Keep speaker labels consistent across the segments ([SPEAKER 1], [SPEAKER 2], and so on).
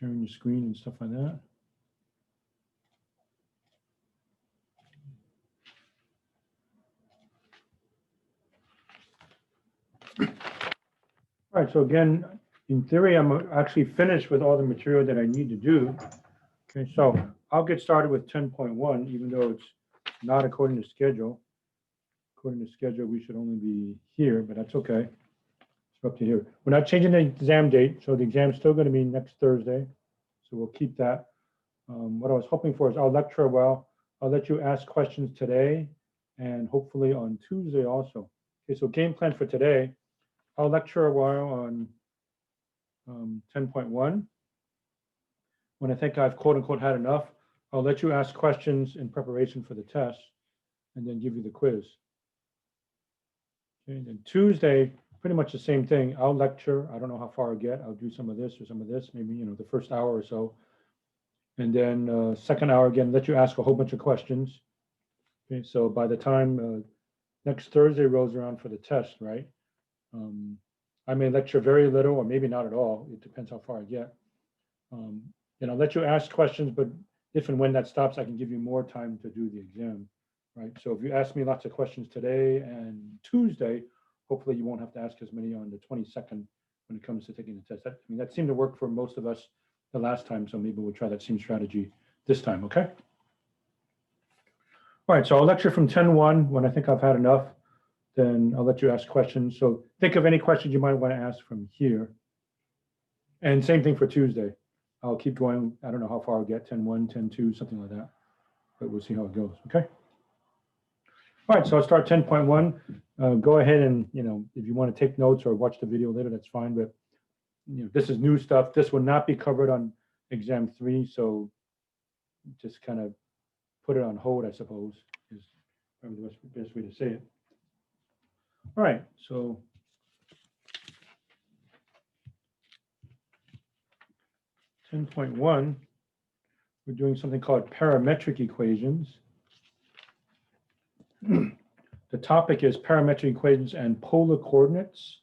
[SPEAKER 1] sharing your screen and stuff like that. All right, so again, in theory, I'm actually finished with all the material that I need to do. Okay, so I'll get started with 10.1, even though it's not according to schedule. According to schedule, we should only be here, but that's okay. It's up to here. We're not changing the exam date, so the exam's still going to be next Thursday. So we'll keep that. What I was hoping for is I'll lecture a while. I'll let you ask questions today and hopefully on Tuesday also. Okay, so game plan for today, I'll lecture a while on 10.1. When I think I've quote unquote had enough, I'll let you ask questions in preparation for the test and then give you the quiz. Okay, then Tuesday, pretty much the same thing. I'll lecture. I don't know how far I get. I'll do some of this or some of this, maybe, you know, the first hour or so. And then second hour, again, let you ask a whole bunch of questions. Okay, so by the time next Thursday rolls around for the test, right? I may lecture very little or maybe not at all. It depends how far I get. And I'll let you ask questions, but if and when that stops, I can give you more time to do the exam, right? So if you ask me lots of questions today and Tuesday, hopefully you won't have to ask as many on the 22nd when it comes to taking the test. I mean, that seemed to work for most of us the last time, so maybe we'll try that same strategy this time, okay? All right, so I'll lecture from 10:1. When I think I've had enough, then I'll let you ask questions. So think of any questions you might want to ask from here. And same thing for Tuesday. I'll keep going. I don't know how far I'll get, 10:1, 10:2, something like that. But we'll see how it goes, okay? All right, so I'll start 10.1. Go ahead and, you know, if you want to take notes or watch the video later, that's fine. But, you know, this is new stuff. This will not be covered on exam 3. So just kind of put it on hold, I suppose, is probably the best way to say it. All right, so (10.1), we're doing something called parametric equations. The topic is parametric equations and polar coordinates.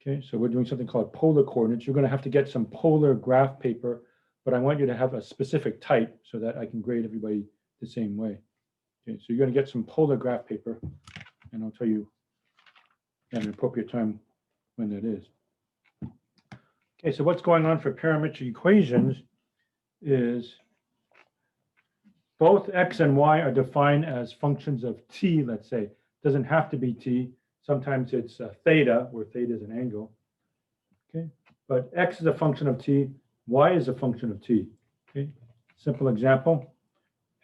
[SPEAKER 1] Okay, so we're doing something called polar coordinates. You're going to have to get some polar graph paper, but I want you to have a specific type so that I can grade everybody the same way. Okay, so you're going to get some polar graph paper, and I'll tell you at an appropriate time when that is. Okay, so what's going on for parametric equations is both x and y are defined as functions of t, let's say. Doesn't have to be t. Sometimes it's theta, where theta is an angle. Okay, but x is a function of t, y is a function of t. Okay, simple example.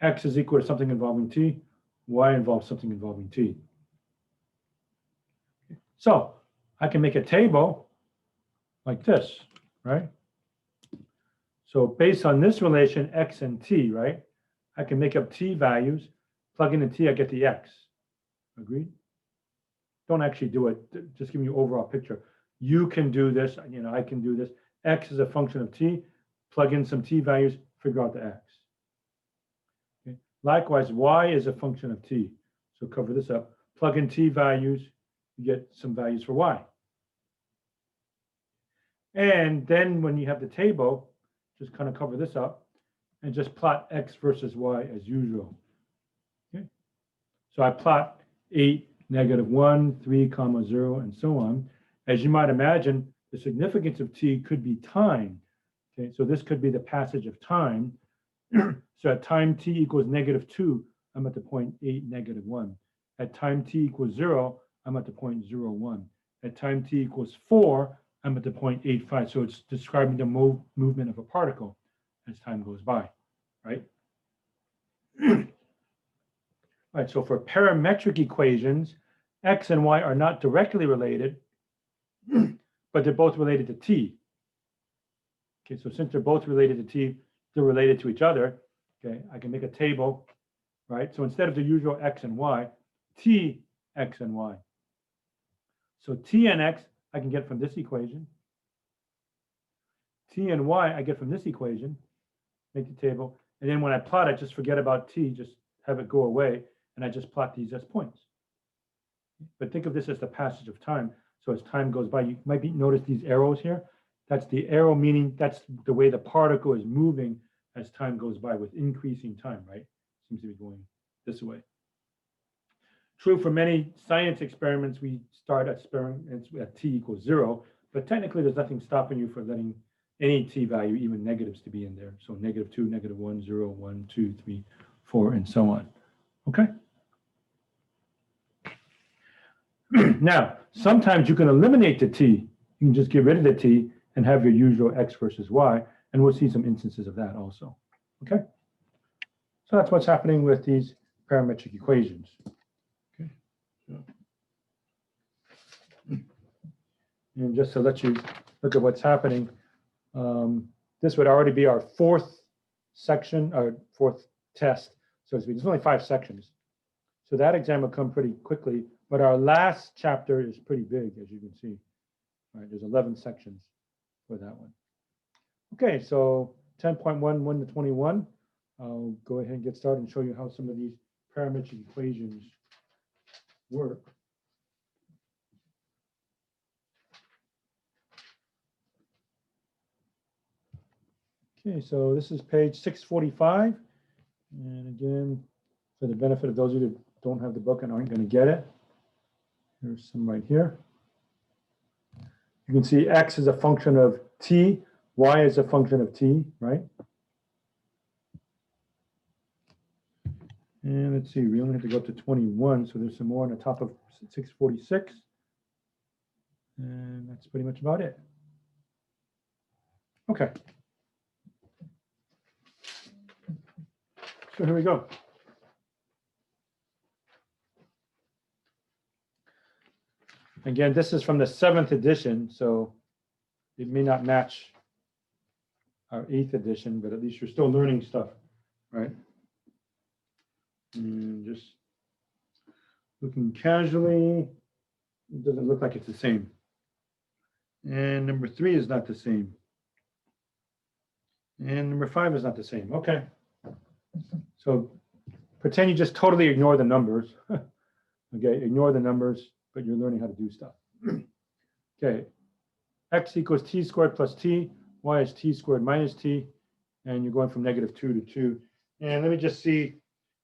[SPEAKER 1] X is equal to something involving t, y involves something involving t. So I can make a table like this, right? So based on this relation, x and t, right? I can make up t values, plug in the t, I get the x. Agreed? Don't actually do it, just give me an overall picture. You can do this, you know, I can do this. X is a function of t, plug in some t values, figure out the x. Okay. Likewise, y is a function of t. So cover this up, plug in t values, you get some values for y. And then when you have the table, just kind of cover this up and just plot x versus y as usual. Okay. So I plot 8, -1, 3, 0, and so on. As you might imagine, the significance of t could be time. Okay, so this could be the passage of time. So at time t equals -2, I'm at the point 8, -1. At time t equals 0, I'm at the point 0, 1. At time t equals 4, I'm at the point 8, 5. So it's describing the movement of a particle as time goes by, right? All right, so for parametric equations, x and y are not directly related, but they're both related to t. Okay, so since they're both related to t, they're related to each other. Okay, I can make a table, right? So instead of the usual x and y, t, x, and y. So t and x, I can get from this equation. T and y, I get from this equation. Make the table. And then when I plot it, just forget about t, just have it go away. And I just plot these as points. But think of this as the passage of time. So as time goes by, you might notice these arrows here. That's the arrow, meaning that's the way the particle is moving as time goes by with increasing time, right? Seems to be going this way. True for many science experiments, we start experiments at t equals 0, but technically there's nothing stopping you from letting any t value, even negatives, to be in there. So -2, -1, 0, 1, 2, 3, 4, and so on. Okay? Now, sometimes you can eliminate the t. You can just get rid of the t and have your usual x versus y, and we'll see some instances of that also. Okay? So that's what's happening with these parametric equations. Okay. And just to let you look at what's happening, this would already be our fourth section, our fourth test, so to speak. There's only 5 sections. So that exam will come pretty quickly, but our last chapter is pretty big, as you can see. All right, there's 11 sections for that one. Okay, so 10.1, 1 to 21. I'll go ahead and get started and show you how some of these parametric equations work. Okay, so this is page 645. And again, for the benefit of those of you that don't have the book and aren't going to get it, here's some right here. You can see x is a function of t, y is a function of t, right? And let's see, we only have to go up to 21, so there's some more on the top of 646. And that's pretty much about it. Okay. So here we go. Again, this is from the 7th edition, so it may not match our 8th edition, but at least you're still learning stuff, right? And just looking casually, it doesn't look like it's the same. And number 3 is not the same. And number 5 is not the same. Okay. So pretend you just totally ignore the numbers. Okay, ignore the numbers, but you're learning how to do stuff. Okay, x equals t squared plus t, y is t squared minus t, and you're going from -2 to 2. And let me just see,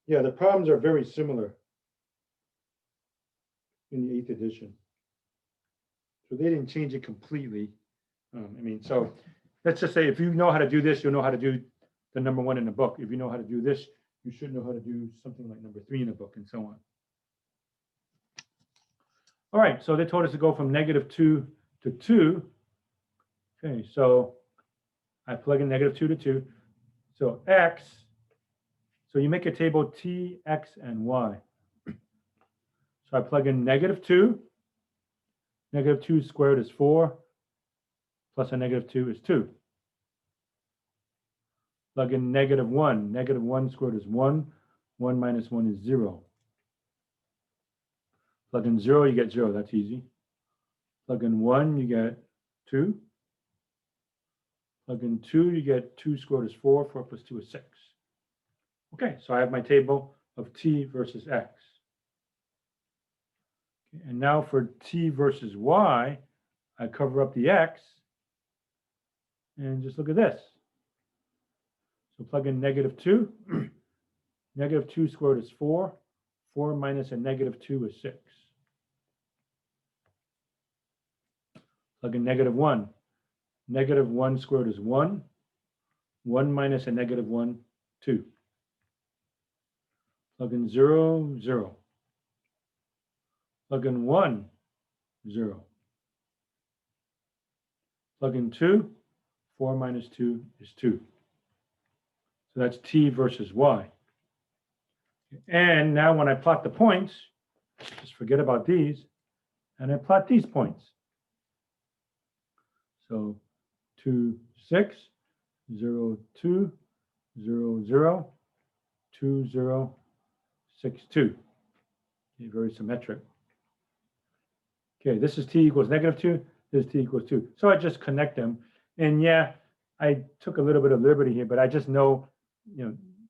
[SPEAKER 1] yeah, the problems are very similar in the 8th edition. So they didn't change it completely. So let's just say if you know how to do this, you'll know how to do the number 1 in the book. If you know how to do this, you should know how to do something like number 3 in the book, and so on. All right, so they told us to go from -2 to 2. Okay, so I plug in -2 to 2. So x, so you make a table t, x, and y. So I plug in -2. -2 squared is 4, plus a -2 is 2. Plug in -1. -1 squared is 1. 1 minus 1 is 0. Plug in 0, you get 0. That's easy. Plug in 1, you get 2. Plug in 2, you get 2 squared is 4. 4 plus 2 is 6. Okay, so I have my table of t versus x. Okay, and now for t versus y, I cover up the x. And just look at this. So plug in -2. -2 squared is 4. 4 minus a -2 is 6. Plug in -1. -1 squared is 1. 1 minus a -1, 2. Plug in 0, 0. Plug in 1, 0. Plug in 2. 4 minus 2 is 2. So that's t versus y. And now when I plot the points, just forget about these, and I plot these points. So 2, 6, 0, 2, 0, 0, 2, 0, 6, 2. Okay, very symmetric. Okay, this is t equals -2, this is t equals 2. So I just connect them. And yeah, I took a little bit of liberty here, but I just know,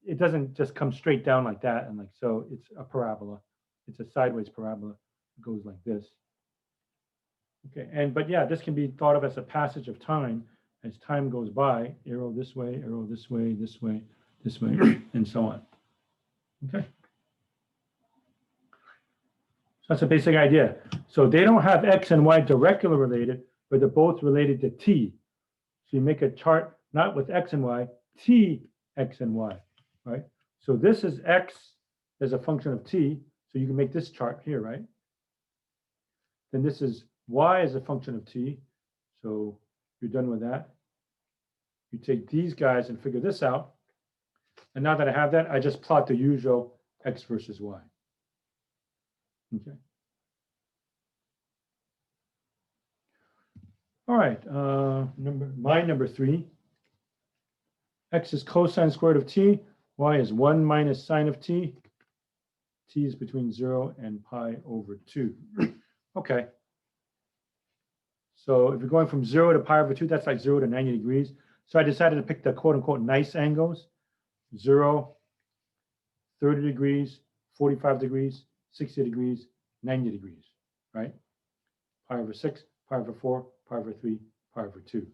[SPEAKER 1] it doesn't just come straight down like that. And so it's a parabola. It's a sideways parabola. It goes like this. Okay, but yeah, this can be thought of as a passage of time. as time goes by, arrow this way, this way, this way, this way, and so on. Okay. So that's a basic idea. So they don't have X and Y directly related, but they're both related to T. So you make a chart not with X and Y, T, X and Y, right? So this is X as a function of T. So you can make this chart here, right? Then this is Y as a function of T. So you're done with that. You take these guys and figure this out. And now that I have that, I just plot the usual X versus Y. Okay. All right, number 3. X is cosine squared of t. Y is 1 minus sine of t. T is between 0 and pi over 2. Okay. So if you're going from 0 to pi over 2, that's like 0 to 90 degrees. So I decided to pick the quote-unquote nice angles. 0, 30 degrees, 45 degrees, 60 degrees, 90 degrees, right? Pi over 6, pi over 4, pi over 3, pi over 2.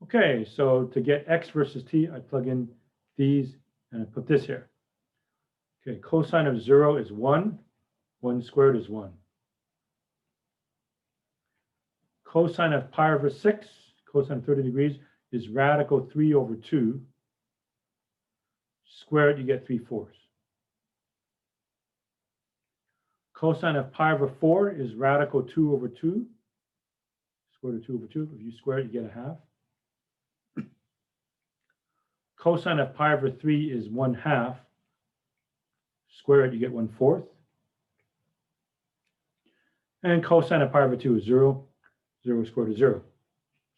[SPEAKER 1] Okay, so to get X versus T, I plug in these and I put this here. Okay, cosine of 0 is 1. 1 squared is 1. Cosine of pi over 6, cosine of 30 degrees, is radical 3 over 2. Squared, you get 3/4. Cosine of pi over 4 is radical 2 over 2. Square root of 2 over 2. If you square it, you get a half. Cosine of pi over 3 is 1/2. Square it, you get 1/4. And cosine of pi over 2 is 0. 0 squared is 0.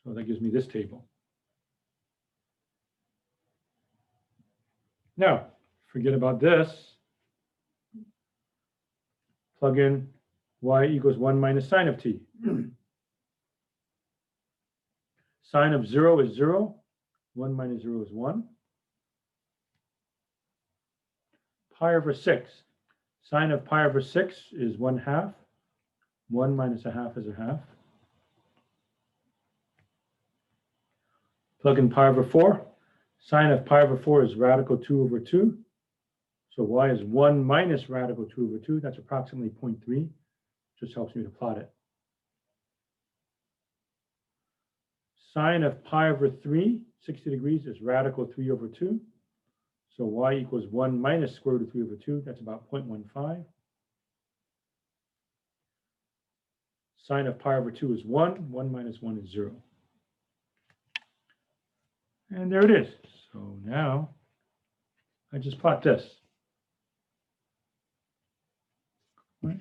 [SPEAKER 1] So that gives me this table. Now, forget about this. Plug in y equals 1 minus sine of t. Sine of 0 is 0. 1 minus 0 is 1. Pi over 6. Sine of pi over 6 is 1/2. 1 minus a half is a half. Plug in pi over 4. Sine of pi over 4 is radical 2 over 2. So y is 1 minus radical 2 over 2. That's approximately 0.3. Just helps me to plot it. Sine of pi over 3, 60 degrees, is radical 3 over 2. So y equals 1 minus square root of 3 over 2. That's about 0.15. Sine of pi over 2 is 1. 1 minus 1 is 0. And there it is. So now I just plot this. Right.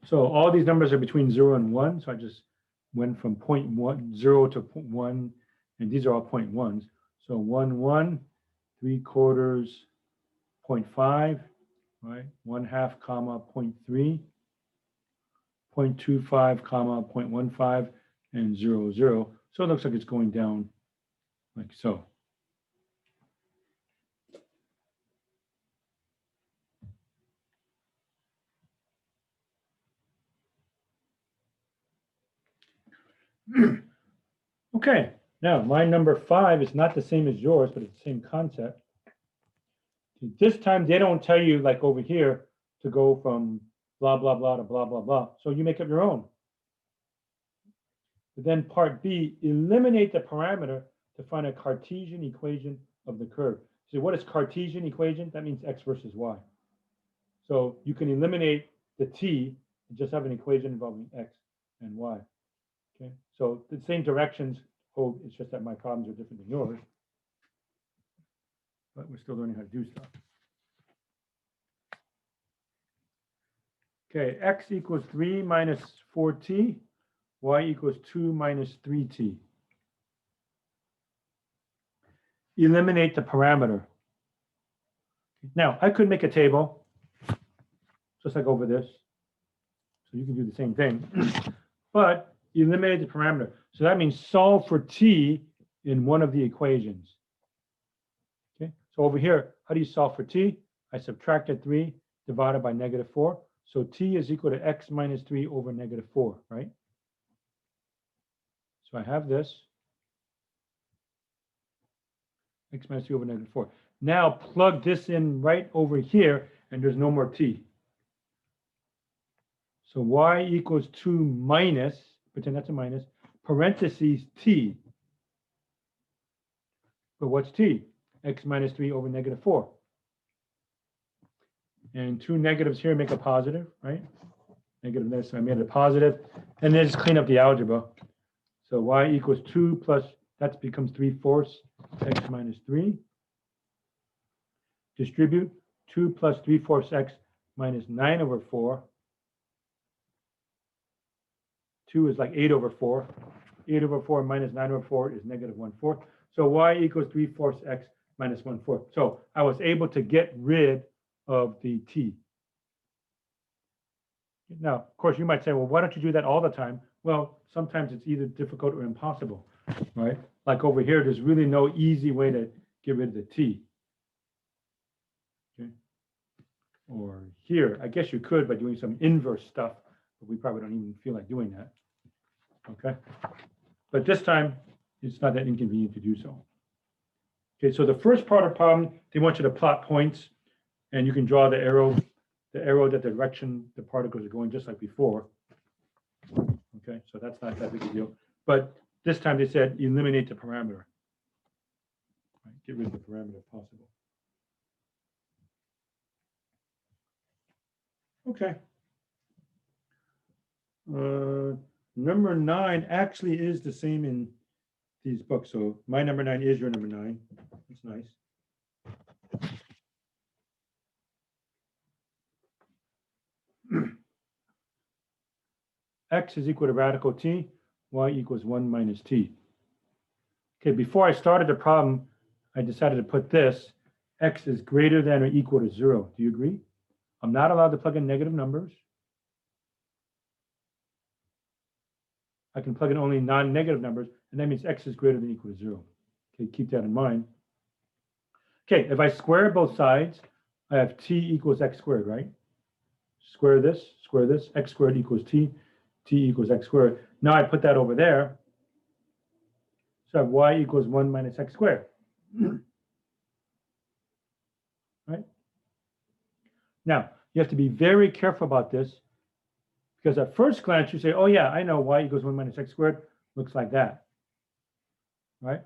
[SPEAKER 1] So all these numbers are between 0 and 1. So I just went from 0 to 1, and these are all 0.1s. So 1, 1, 3/4, 0.5, right? 1/2, comma, 0.3, 0.25, comma, 0.15, and 0, 0. So it looks like it's going down like so. Okay, now my number 5 is not the same as yours, but it's the same concept. This time they don't tell you, like over here, to go from blah, blah, blah to blah, blah, blah. So you make up your own. But then part B, eliminate the parameter to find a Cartesian equation of the curve. So what is Cartesian equation? That means X versus Y. So you can eliminate the T and just have an equation involving X and Y. Okay, so the same directions hold, it's just that my problems are different than yours. But we're still learning how to do stuff. Okay, X equals 3 minus 4t. Y equals 2 minus 3t. Eliminate the parameter. Now, I could make a table, just like over this. So you can do the same thing. But eliminate the parameter. So that means solve for t in one of the equations. Okay, so over here, how do you solve for t? I subtracted 3 divided by -4. So t is equal to x minus 3 over negative 4, right? So I have this, x minus 3 over negative 4. Now plug this in right over here, and there's no more t. So y equals 2 minus, pretend that's a minus, parentheses t. But what's t? X minus 3 over negative 4. And two negatives here make a positive, right? Negative this, so I made it a positive. And then just clean up the algebra. So y equals 2 plus, that becomes 3/4 x minus 3. Distribute 2 plus 3/4 x minus 9 over 4. 2 is like 8 over 4. 8 over 4 minus 9 over 4 is negative 1/4. So y equals 3/4 x minus 1/4. So I was able to get rid of the t. Now, of course, you might say, well, why don't you do that all the time? Well, sometimes it's either difficult or impossible, right? Like over here, there's really no easy way to get rid of the t. Okay. Or here, I guess you could by doing some inverse stuff, but we probably don't even feel like doing that. Okay. But this time, it's not that inconvenient to do so. Okay, so the first part of the problem, they want you to plot points, and you can draw the arrow that direction the particles are going, just like before. Okay, so that's not that big a deal. But this time they said eliminate the parameter. Right, get rid of the parameter if possible. Okay. Number 9 actually is the same in these books. So my number 9 is your number 9. That's nice. X is equal to radical t, y equals 1 minus t. Okay, before I started the problem, I decided to put this, x is greater than or equal to 0. Do you agree? I'm not allowed to plug in negative numbers. I can plug in only non-negative numbers, and that means x is greater than or equal to 0. Okay, keep that in mind. Okay, if I square both sides, I have t equals x squared, right? Square this, x squared equals t equals x squared. Now I put that over there. So I have y equals 1 minus x squared. Right? Now, you have to be very careful about this, because at first glance you say, oh yeah, I know y equals 1 minus x squared looks like that. Right?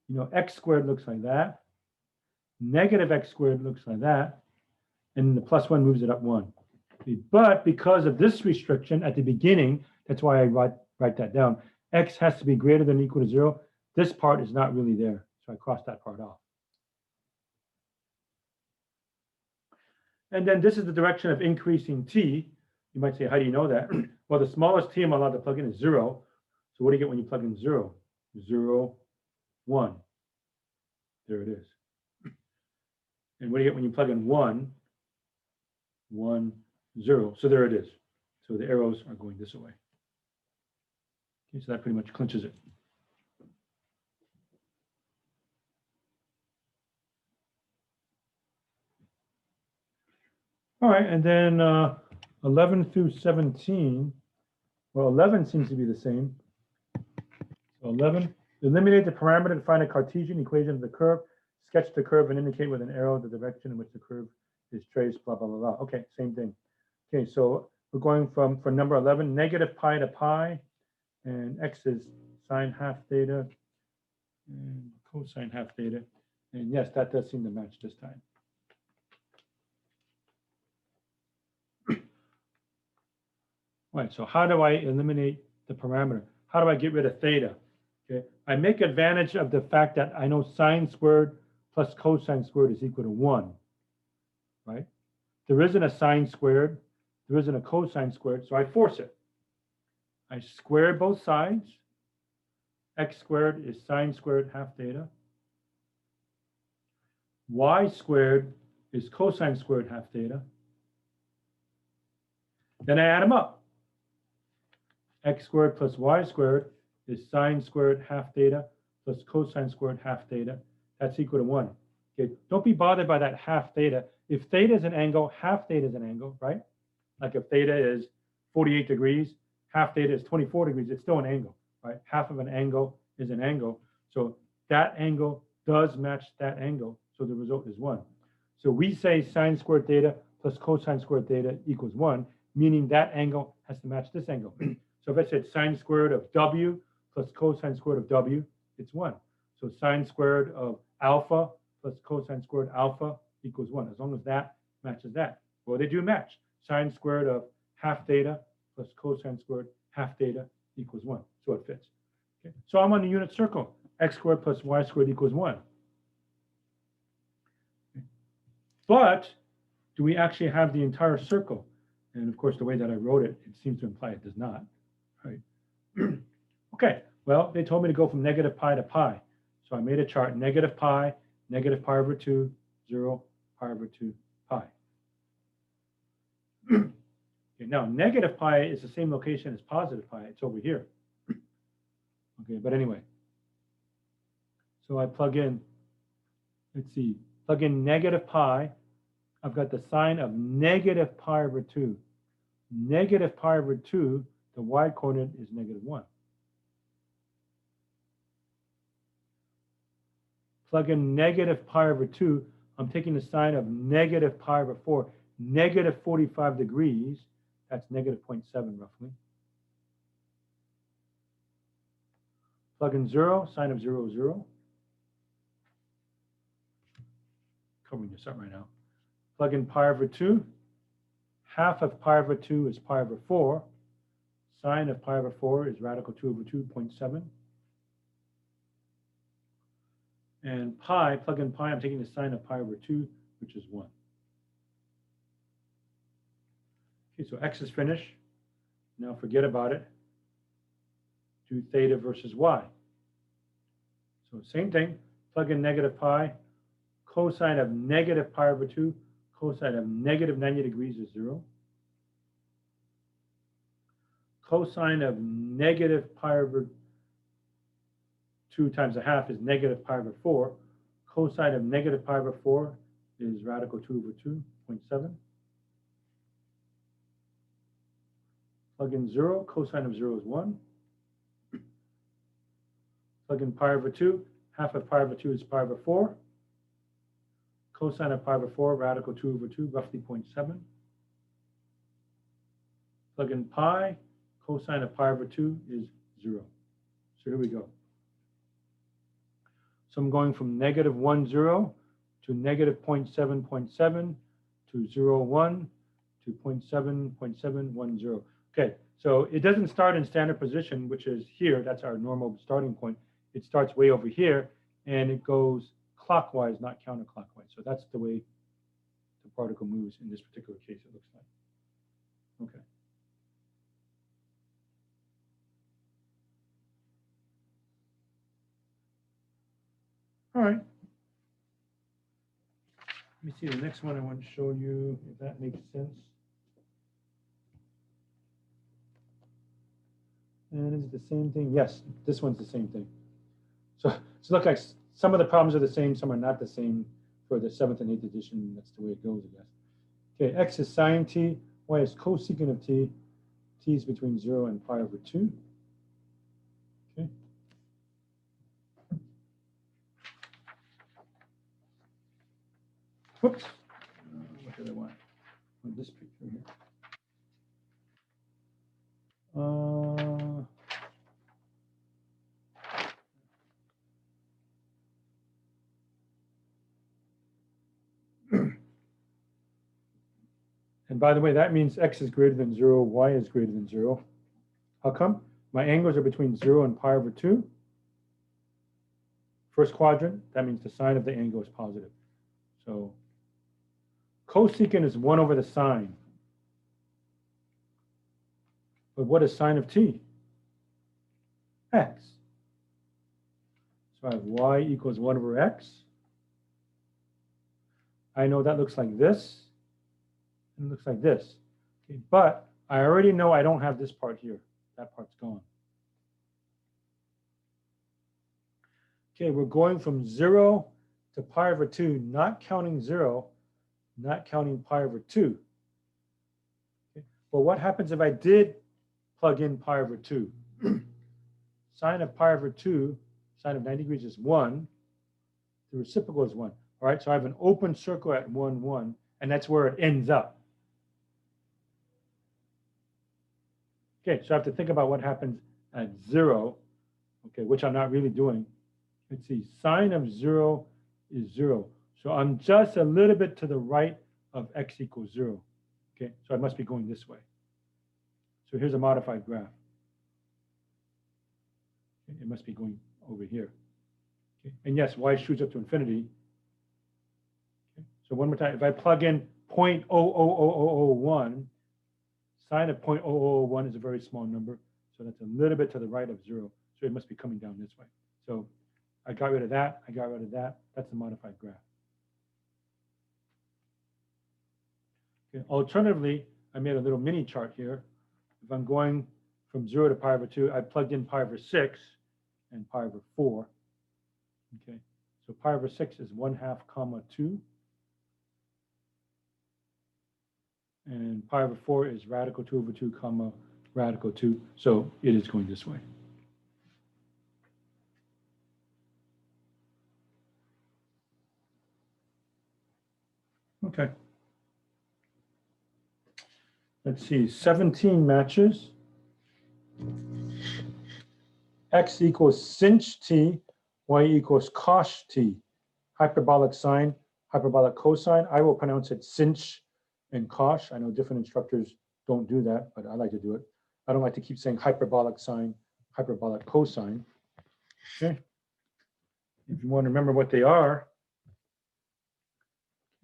[SPEAKER 1] You know, x squared looks like that. Negative x squared looks like that. And the plus 1 moves it up 1. But because of this restriction at the beginning, that's why I write that down. X has to be greater than or equal to 0. This part is not really there. So I cross that part off. And then this is the direction of increasing t. You might say, how do you know that? Well, the smallest t I'm allowed to plug in is 0. So what do you get when you plug in 0? 0, 1. There it is. And what do you get when you plug in 1? 1, 0. So there it is. So the arrows are going this way. Okay, so that pretty much clinches it. All right, and then 11 through 17. Well, 11 seems to be the same. So 11, eliminate the parameter to find a Cartesian equation of the curve. Sketch the curve and indicate with an arrow the direction in which the curve is traced, blah, blah, blah, blah. Okay, same thing. Okay, so we're going from, for number 11, negative pi to pi, and x is sine half theta, and cosine half theta. And yes, that does seem to match this time. Right, so how do I eliminate the parameter? How do I get rid of theta? Okay, I make advantage of the fact that I know sine squared plus cosine squared is equal to 1, right? There isn't a sine squared, there isn't a cosine squared, so I force it. I square both sides. X squared is sine squared half theta. Y squared is cosine squared half theta. Then I add them up. X squared plus y squared is sine squared half theta plus cosine squared half theta. That's equal to 1. Okay, don't be bothered by that half theta. If theta is an angle, half theta is an angle, right? Like if theta is 48 degrees, half theta is 24 degrees, it's still an angle, right? Half of an angle is an angle. So that angle does match that angle. So the result is 1. So we say sine squared theta plus cosine squared theta equals 1, meaning that angle has to match this angle. So if I said sine squared of w plus cosine squared of w, it's 1. So sine squared of alpha plus cosine squared alpha equals 1, as long as that matches that. Well, they do match. Sine squared of half theta plus cosine squared half theta equals 1. So it fits. Okay. So I'm on the unit circle. X squared plus y squared equals 1. Okay. But do we actually have the entire circle? And of course, the way that I wrote it, it seems to imply it does not. Right? Okay, well, they told me to go from negative pi to pi. So I made a chart, negative pi over 2, 0, pi over 2, pi. Okay, now, negative pi is the same location as positive pi. It's over here. Okay, but anyway. So I plug in, let's see, plug in negative pi. I've got the sign of negative pi over 2. Negative pi over 2, the y-coordinate is negative 1. Plug in negative pi over 2, I'm taking the sign of negative pi over 4, negative 45 degrees, that's negative 0.7 roughly. Plug in 0, sign of 0, 0. Covering this up right now. Plug in pi over 2. Half of pi over 2 is pi over 4. Sine of pi over 4 is radical 2 over 2, 0.7. And pi, plug in pi, I'm taking the sine of pi over 2, which is 1. Okay, so x is finished. Now forget about it. Do theta versus y. So same thing, plug in negative pi. Cosine of negative pi over 2, cosine of negative 90 degrees is 0. Cosine of negative pi over 2 times a half is negative pi over 4. Cosine of negative pi over 4 is radical 2 over 2, 0.7. Plug in 0, cosine of 0 is 1. Plug in pi over 2, half of pi over 2 is pi over 4. Cosine of pi over 4, radical 2 over 2, roughly 0.7. Plug in pi, cosine of pi over 2 is 0. So here we go. So I'm going from negative 1, 0 to negative 0.7, 0.7 to 0, 1 to 0.7, 0.7, 1, 0. Okay, so it doesn't start in standard position, which is here. That's our normal starting point. It starts way over here, and it goes clockwise, not counterclockwise. So that's the way the particle moves in this particular case, it looks like. Okay. All right. Let me see the next one I want to show you, if that makes sense. And is it the same thing? Yes, this one's the same thing. So look like some of the problems are the same, some are not the same for the 7th and 8th edition. That's the way it goes, I guess. Okay, x is sine t, y is cosecant of t. T is between 0 and pi over 2. Okay. Whoops. What did I want? Oh, this picture here. And by the way, that means x is greater than 0, y is greater than 0. How come? My angles are between 0 and pi over 2. First quadrant, that means the sine of the angle is positive. So cosecant is 1 over the sine. But what is sine of t? X. So I have y equals 1 over x. I know that looks like this. And it looks like this. Okay, but I already know I don't have this part here. That part's gone. Okay, we're going from 0 to pi over 2, not counting 0, not counting pi over 2. Okay, Well, what happens if I did plug in pi over 2? Sine of pi over 2, sine of 90 degrees is 1. The reciprocal is 1. All right, so I have an open circle at 1, 1, and that's where it ends up. Okay, so I have to think about what happens at 0, okay, which I'm not really doing. Let's see, sine of 0 is 0. So I'm just a little bit to the right of x equals 0. Okay, so I must be going this way. So here's a modified graph. Okay, it must be going over here. Okay, and yes, y shoots up to infinity. Okay, so one more time, if I plug in 0.00001, sine of 0.0001 is a very small number. So that's a little bit to the right of 0. So it must be coming down this way. So I got rid of that. I got rid of that. That's the modified graph. Okay. Alternatively, I made a little mini chart here. If I'm going from 0 to pi over 2, I plugged in pi over 6 and pi over 4. Okay, so pi over 6 is 1/2 comma 2. And pi over 4 is radical 2 over 2 comma radical 2. So it is going this way. Okay. Let's see, 17 matches. X equals sinh t, y equals cos t. Hyperbolic sine, hyperbolic cosine. I will pronounce it sinh and cos. I know different instructors don't do that, but I like to do it. I don't like to keep saying hyperbolic sine, hyperbolic cosine. Okay. If you want to remember what they are,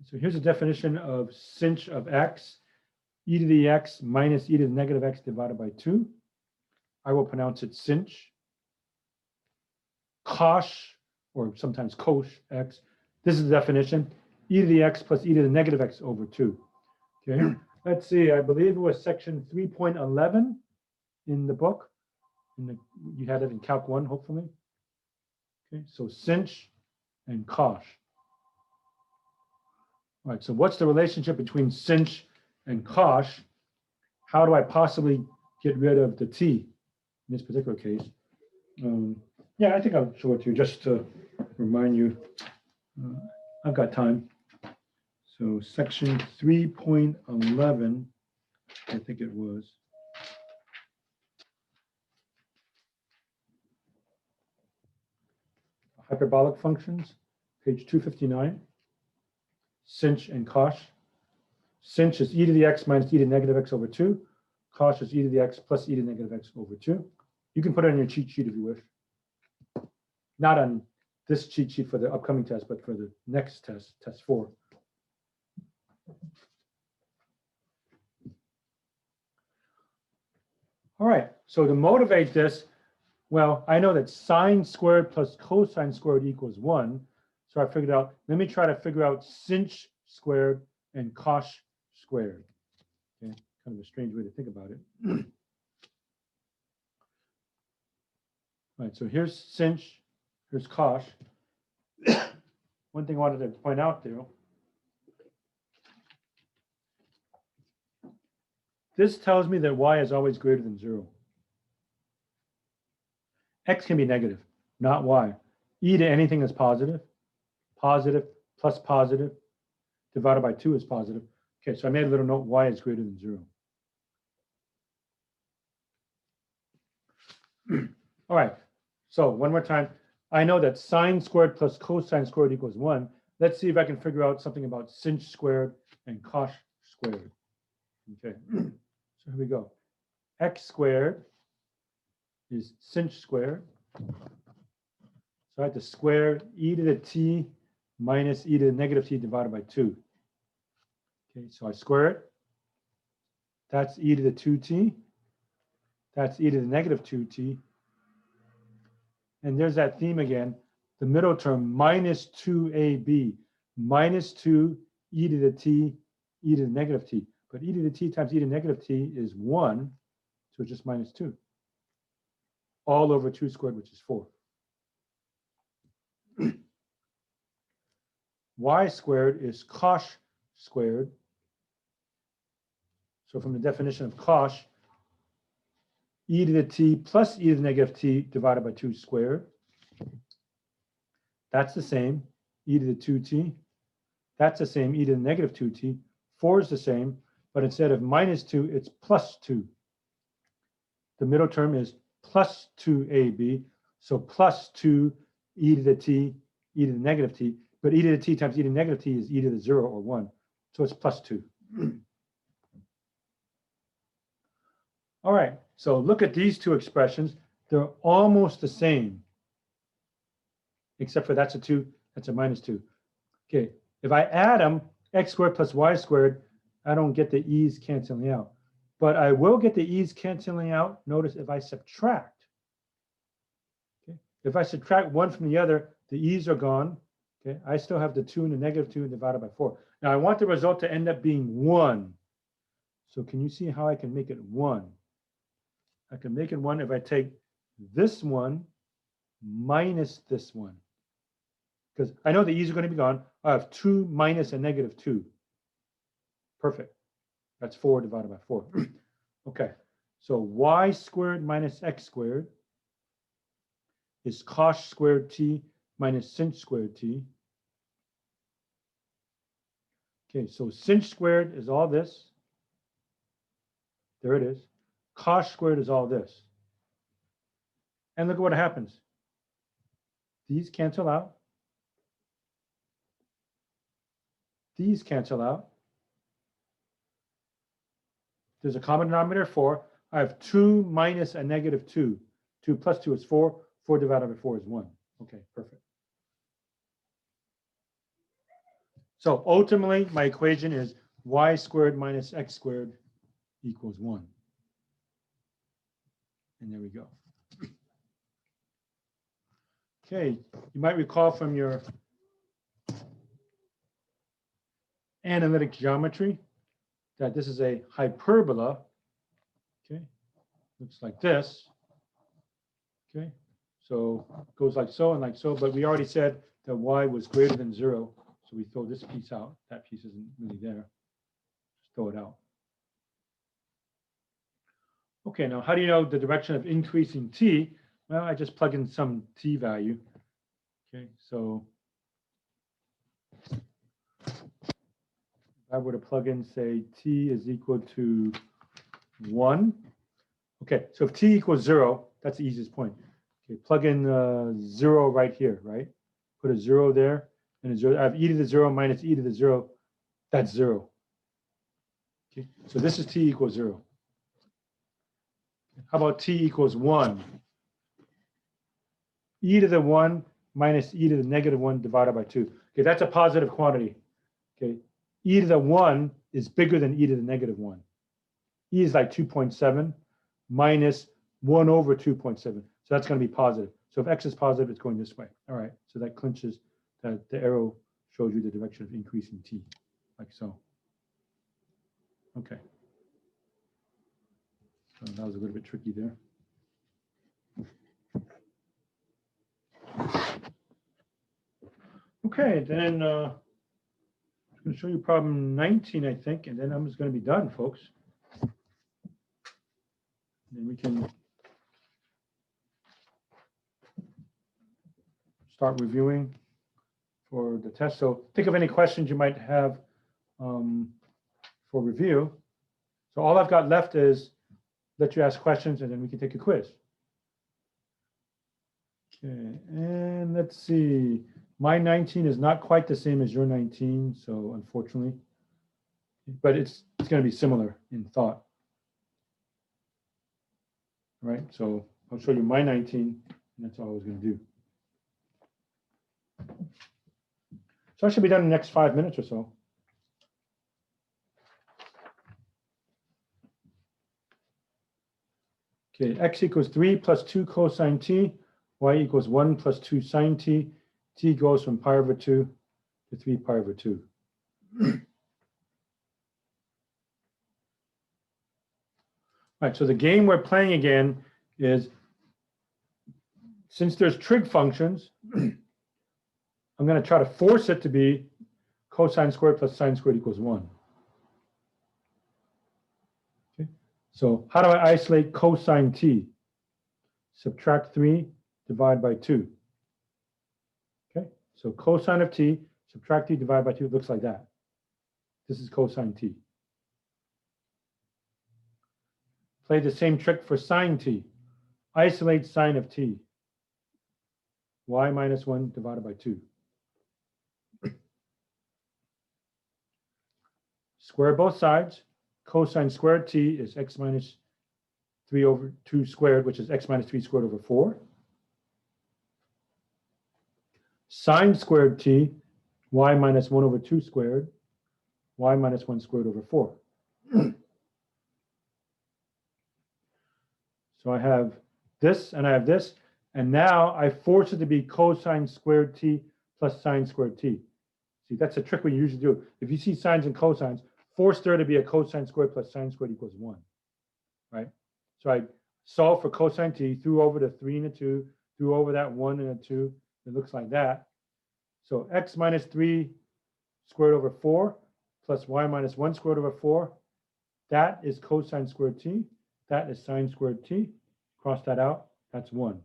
[SPEAKER 1] so here's a definition of sinh of x, e to the x minus e to the negative x divided by 2. I will pronounce it sinh. Cos, or sometimes cos x. This is the definition, e to the x plus e to the negative x over 2. Okay, let's see, I believe it was section 3.11 in the book. You had it in Calc 1, hopefully. Okay, so sinh and cos. All right, so what's the relationship between sinh and cos? How do I possibly get rid of the t in this particular case? Yeah, I think I'll show it to you just to remind you. I've got time. So section 3.11, I think it was. Hyperbolic functions, page 259. Sinh and cos. Sinh is e to the x minus e to the negative x over 2. Cos is e to the x plus e to the negative x over 2. You can put it on your cheat sheet if you wish. Not on this cheat sheet for the upcoming test, but for the next test, test 4. All right, so to motivate this, well, I know that sine squared plus cosine squared equals 1. So I figured out, let me try to figure out sinh squared and cos squared. Okay, kind of a strange way to think about it. All right, so here's sinh, here's cos. One thing I wanted to point out there, this tells me that y is always greater than 0. X can be negative, not y. E to anything is positive. Positive plus positive divided by 2 is positive. Okay, so I made a little note, y is greater than 0. All right, so one more time. I know that sine squared plus cosine squared equals 1. Let's see if I can figure out something about sinh squared and cos squared. Okay, so here we go. X squared is sinh squared. So I have to square e to the t minus e to the negative t divided by 2. Okay, so I square it. That's e to the 2t. That's e to the negative 2t. And there's that theme again. The middle term, minus 2ab, minus 2 e to the t, e to the negative t. But e to the t times e to the negative t is 1, so it's just minus 2. All over 2 squared, which is 4. Y squared is cos squared. So from the definition of cosh, e to the t plus e to the negative t divided by 2 squared. That's the same, e to the 2t. That's the same, e to the negative 2t. 4 is the same, but instead of minus 2, it's plus 2. The middle term is plus 2ab, so plus 2 e to the t, e to the negative t, but e to the t times e to the negative t is e to the 0 or 1, so it's plus 2. All right, so look at these two expressions. They're almost the same, except for that's a 2, that's a minus 2. Okay, if I add them, x squared plus y squared, I don't get the e's canceling out. But I will get the e's canceling out, notice, if I subtract. Okay? If I subtract one from the other, the e's are gone. Okay? I still have the 2 and the negative 2 divided by 4. Now I want the result to end up being 1. So can you see how I can make it 1? I can make it 1 if I take this one minus this one. Because I know the e's are going to be gone. I have 2 minus a negative 2. Perfect. That's 4 divided by 4. Okay, so y squared minus x squared is cosh squared t minus sinh squared t. Okay, so sinh squared is all this. There it is. Cosh squared is all this. And look at what happens. These cancel out. These cancel out. There's a common denominator 4. I have 2 minus a negative 2. 2 plus 2 is 4. 4 divided by 4 is 1. Okay, perfect. So ultimately, my equation is y squared minus x squared equals 1. And there we go. Okay, you might recall from your analytic geometry that this is a hyperbola. Okay, looks like this. Okay, so it goes like so and like so, but we already said that y was greater than 0, so we throw this piece out. That piece isn't really there. Just throw it out. Okay, now how do you know the direction of increasing t? Well, I just plug in some t value. Okay, so if I were to plug in, say, t is equal to 1. Okay, so if t equals 0, that's the easiest point. Okay, plug in 0 right here, right? Put a 0 there, and a 0. I have e to the 0 minus e to the 0. That's 0. Okay, so this is t equals 0. How about t equals 1? E to the 1 minus e to the negative 1 divided by 2. Okay, that's a positive quantity. Okay, e to the 1 is bigger than e to the negative 1. E is like 2.7 minus 1 over 2.7. So that's going to be positive. So if x is positive, it's going this way. All right, so that clinches that the arrow shows you the direction of increasing t, like so. Okay. So that was a little bit tricky there. Okay, then I'm going to show you problem 19, I think, and then I'm just going to be done, folks. And then we can start reviewing for the test. So think of any questions you might have for review. So all I've got left is let you ask questions, and then we can take a quiz. Okay, and let's see. My 19 is not quite the same as your 19, so unfortunately, but it's going to be similar in thought. All right, so I'll show you my 19, and that's all I was going to do. So I should be done in the next 5 minutes or so. Okay, x equals 3 plus 2 cosine t, y equals 1 plus 2 sine t. T goes from pi over 2 to 3 pi over 2. All right, so the game we're playing again is, since there's trig functions, I'm going to try to force it to be cosine squared plus sine squared equals 1. So how do I isolate cosine t? Subtract 3, divide by 2. Okay, so cosine of t, subtract t, divide by 2, it looks like that. This is cosine t. Play the same trick for sine t. Isolate sine of t. Y minus 1 divided by 2. Square both sides. Cosine squared t is x minus 3 over 2 squared, which is x minus 3 squared over 4. Sine squared t, y minus 1 over 2 squared, y minus 1 squared over 4. So I have this and I have this, and now I force it to be cosine squared t plus sine squared t. See, that's a trick we usually do. If you see sines and cosines, force there to be a cosine squared plus sine squared equals 1, right? So I solve for cosine t, threw over the 3 and a 2, threw over that 1 and a 2. It looks like that. So x minus 3 squared over 4 plus y minus 1 squared over 4, that is cosine squared t. That is sine squared t. Cross that out. That's 1.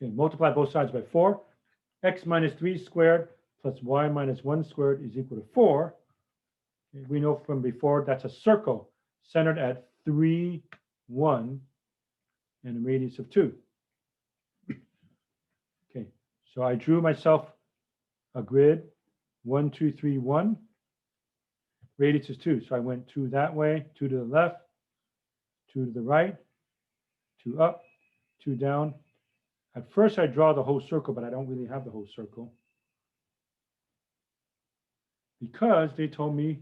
[SPEAKER 1] Okay, multiply both sides by 4. X minus 3 squared plus y minus 1 squared is equal to 4. Okay, we know from before that's a circle centered at 3, 1, and a radius of 2. Okay, so I drew myself a grid 1, 2, 3, 1. Radius is 2. So I went 2 that way, 2 to the left, 2 to the right, 2 up, 2 down. At first, I draw the whole circle, but I don't really have the whole circle because they told me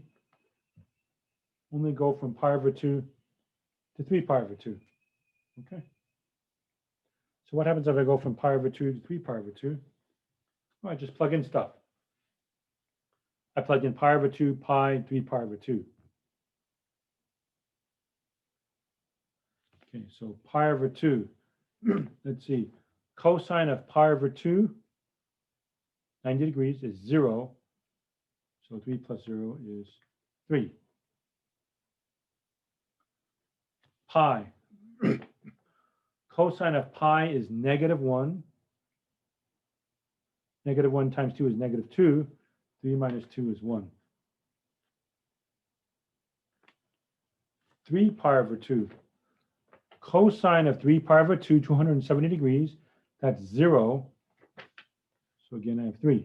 [SPEAKER 1] only go from pi over 2 to 3 pi over 2. Okay. So what happens if I go from pi over 2 to 3 pi over 2? Well, I just plug in stuff. I plugged in pi over 2, pi, 3 pi over 2. Okay, so pi over 2. Let's see. Cosine of pi over 2, 90 degrees, is 0. So 3 plus 0 is 3. Pi. Cosine of pi is negative 1. Negative 1 times 2 is negative 2. 3 minus 2 is 1. 3 pi over 2. Cosine of 3 pi over 2, 270 degrees. That's 0. So again, I have 3.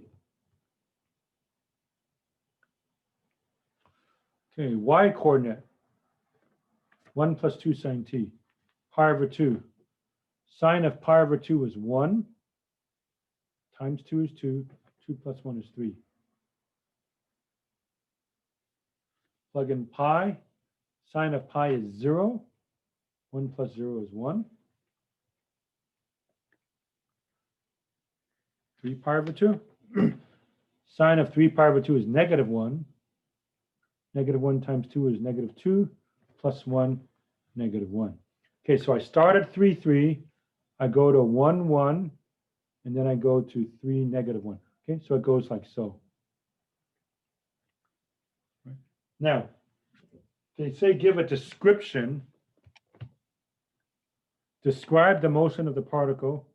[SPEAKER 1] Okay, y coordinate. 1 plus 2 sine t. Pi over 2. Sine of pi over 2 is 1. Times 2 is 2. 2 plus 1 is 3. Plug in pi. Sine of pi is 0. 1 plus 0 is 1. 3 pi over 2. Sine of 3 pi over 2 is negative 1. Negative 1 times 2 is negative 2. Plus 1, negative 1. Okay, so I start at 3, 3. I go to 1, 1. And then I go to 3, negative 1. Okay, so it goes like so. Right. Now, they say give a description. Describe the motion of the particle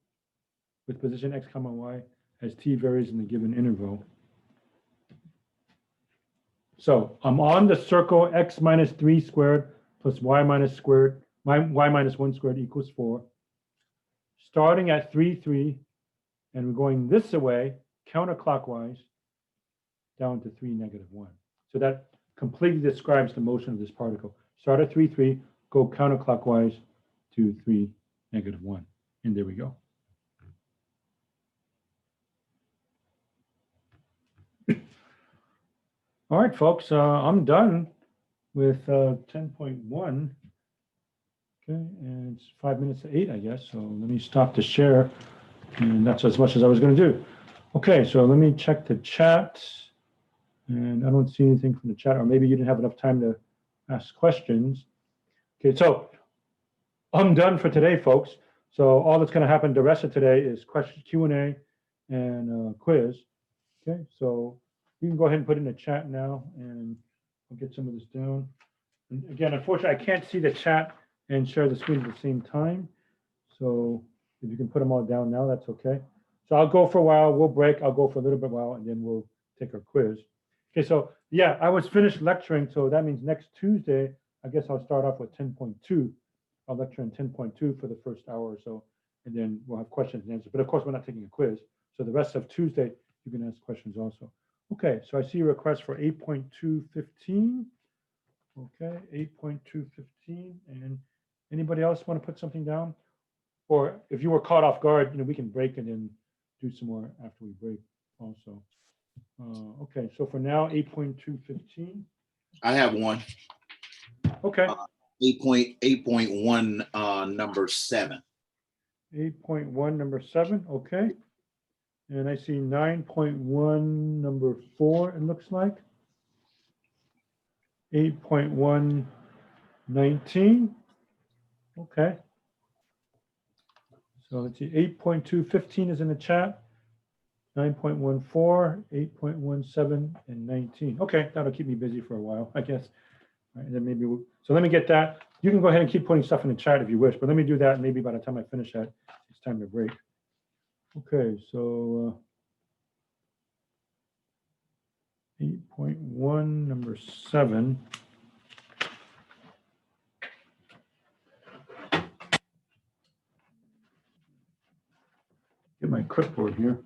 [SPEAKER 1] with position x comma y as t varies in the given interval. So I'm on the circle x minus 3 squared plus y minus 1 squared equals 4. Starting at 3, 3, and we're going this way, counterclockwise, down to 3, negative 1. So that completely describes the motion of this particle. Start at 3, 3, go counterclockwise to 3, negative 1. And there we go. All right, folks, I'm done with 10.1. Okay, and it's 5 minutes to 8, I guess. So let me stop the share. And that's as much as I was going to do. Okay, so let me check the chat. And I don't see anything from the chat, or maybe you didn't have enough time to ask questions. Okay, so I'm done for today, folks. So all that's going to happen the rest of today is question Q&A and quiz. Okay, so you can go ahead and put in the chat now, and I'll get some of this down. And again, unfortunately, I can't see the chat and share the screen at the same time. So if you can put them all down now, that's okay. So I'll go for a while, we'll break, I'll go for a little bit while, and then we'll take our quiz. Okay, so yeah, I was finished lecturing, so that means next Tuesday, I guess I'll start off with 10.2. I'll lecture in 10.2 for the first hour or so, and then we'll have questions and answers. But of course, we're not taking a quiz. So the rest of Tuesday, you can ask questions also. Okay, so I see a request for 8.215. Okay, 8.215. And anybody else want to put something down? Or if you were caught off guard, we can break and then do some more after we break also. Okay, so for now, 8.215.
[SPEAKER 2] I have one.
[SPEAKER 1] Okay.
[SPEAKER 2] 8.1, number 7.
[SPEAKER 1] 8.1, number 7. Okay. And I see 9.1, number 4, it looks like. 8.1, 19. Okay. So let's see, 8.215 is in the chat. 9.14, 8.17, and 19. Okay, that'll keep me busy for a while, I guess. All right, and then maybe so let me get that. You can go ahead and keep putting stuff in the chat if you wish, but let me do that. Maybe by the time I finish that, it's time to break. Okay, so 8.1, number 7. Get my clipboard here.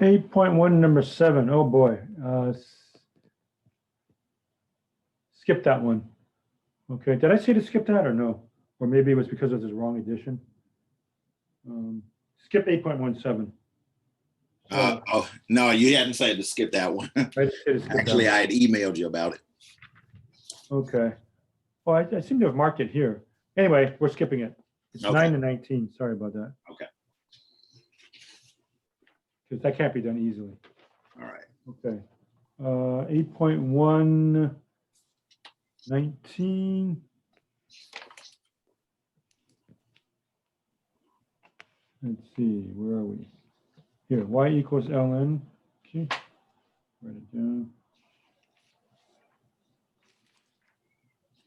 [SPEAKER 1] Eight point one, number 7. Oh boy. Skip that one. Okay. Did I say to skip that or no? Or maybe it was because of this wrong edition. Skip 8.17.
[SPEAKER 2] Oh, no, you hadn't said to skip that one.
[SPEAKER 1] I just said to skip
[SPEAKER 2] Actually,
[SPEAKER 1] that one.
[SPEAKER 2] I had emailed you about it.
[SPEAKER 1] Okay. Well, I seem to have marked it here. Anyway, we're skipping it. It's
[SPEAKER 2] Okay.
[SPEAKER 1] 9 to 19. Sorry about that.
[SPEAKER 2] Okay.
[SPEAKER 1] Because that can't be done easily.
[SPEAKER 2] All right.
[SPEAKER 1] Okay. 8.1, 19. Let's see, where are we? Here, y equals ln. Okay. Write it down.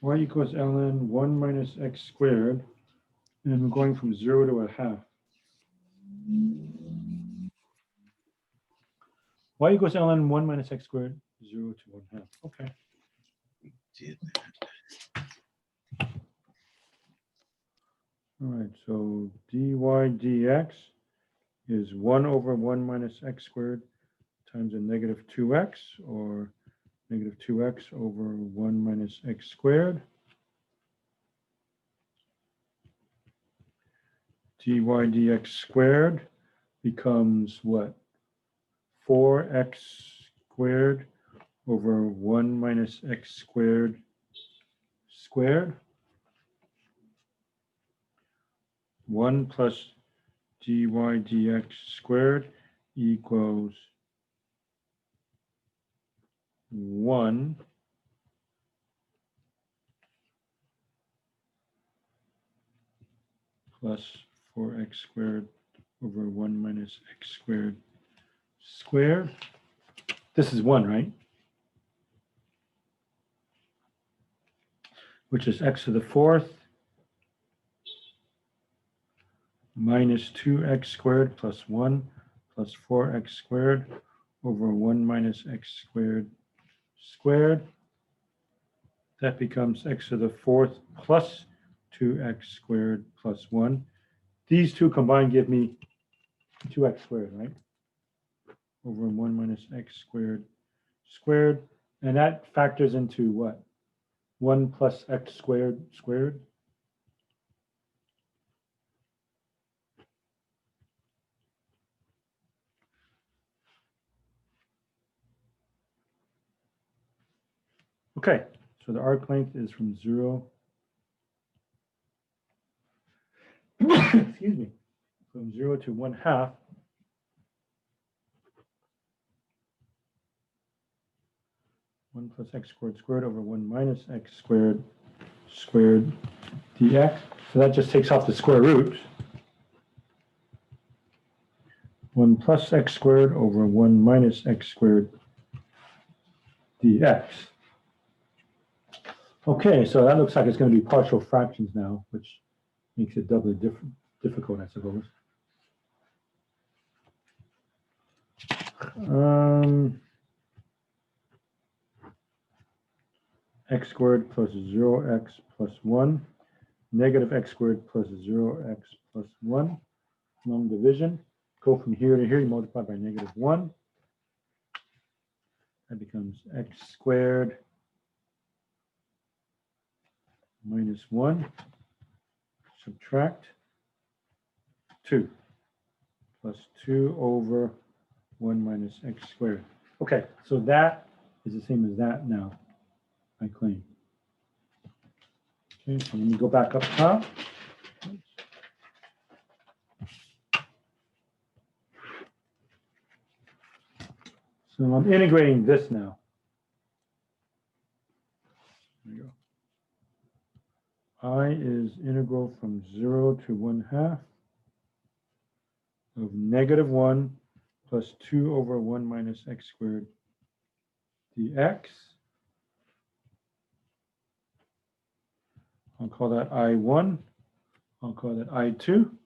[SPEAKER 1] Y equals ln 1 minus x squared. And we're going from 0 to a half. Y equals ln 1 minus x squared, 0 to 1/2. Okay. All right, so dy dx is 1 over 1 minus x squared times a negative 2x, or negative 2x over 1 minus x squared. Dy dx squared becomes what? 4x squared over 1 minus x squared squared. 1 plus dy dx squared equals 1 plus 4x squared over 1 minus x squared squared. This is 1, right? Which is x to the 4th minus 2x squared plus 1 plus 4x squared over 1 minus x squared squared. That becomes x to the 4th plus 2x squared plus 1. These two combined give me 2x squared, right? Over 1 minus x squared squared. And that factors into what? 1 plus x squared squared. Okay, so the arc length is from 0. Excuse me. from 0 to 1/2 1 plus x squared squared over 1 minus x squared squared dx. So that just takes off the square root. 1 plus x squared over 1 minus x squared dx. Okay, so that looks like it's going to be partial fractions now, which makes it doubly difficult, I suppose. X squared plus 0x plus 1, negative x squared plus 0x plus 1, long division. Go from here to here, you multiply by -1. That becomes x squared minus 1, subtract 2, plus 2 over 1 minus x squared. Okay, so that is the same as that now, I claim. Okay, so let me go back up top. So I'm integrating this now. There you go. I is integral from 0 to 1/2 of -1 plus 2 over 1 minus x squared dx. I'll call that I1. I'll call that I2.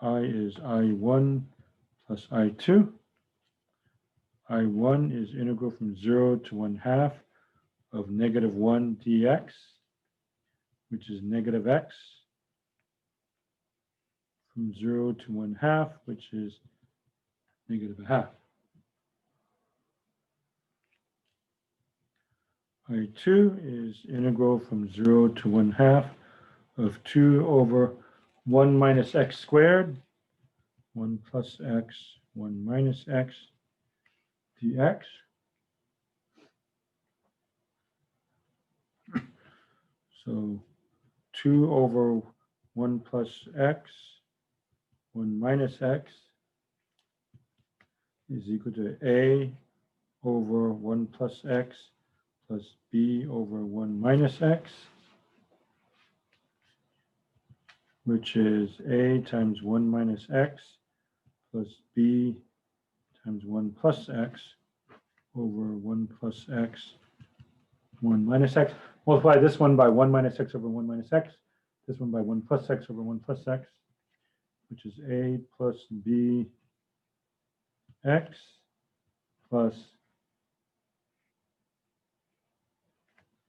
[SPEAKER 1] I is I1 plus I2. I1 is integral from 0 to 1/2 of -1 dx, which is negative x, from 0 to 1/2, which is -1/2. I2 is integral from 0 to 1/2 of 2 over 1 minus x squared, 1 plus x, 1 minus x dx. So 2 over 1 plus x, 1 minus x is equal to a over 1 plus x plus b over 1 minus x, which is a times 1 minus x plus b times 1 plus x over 1 plus x, 1 minus x. Multiply this one by 1 minus x over 1 minus x, this one by 1 plus x over 1 plus x, which is a plus b x plus,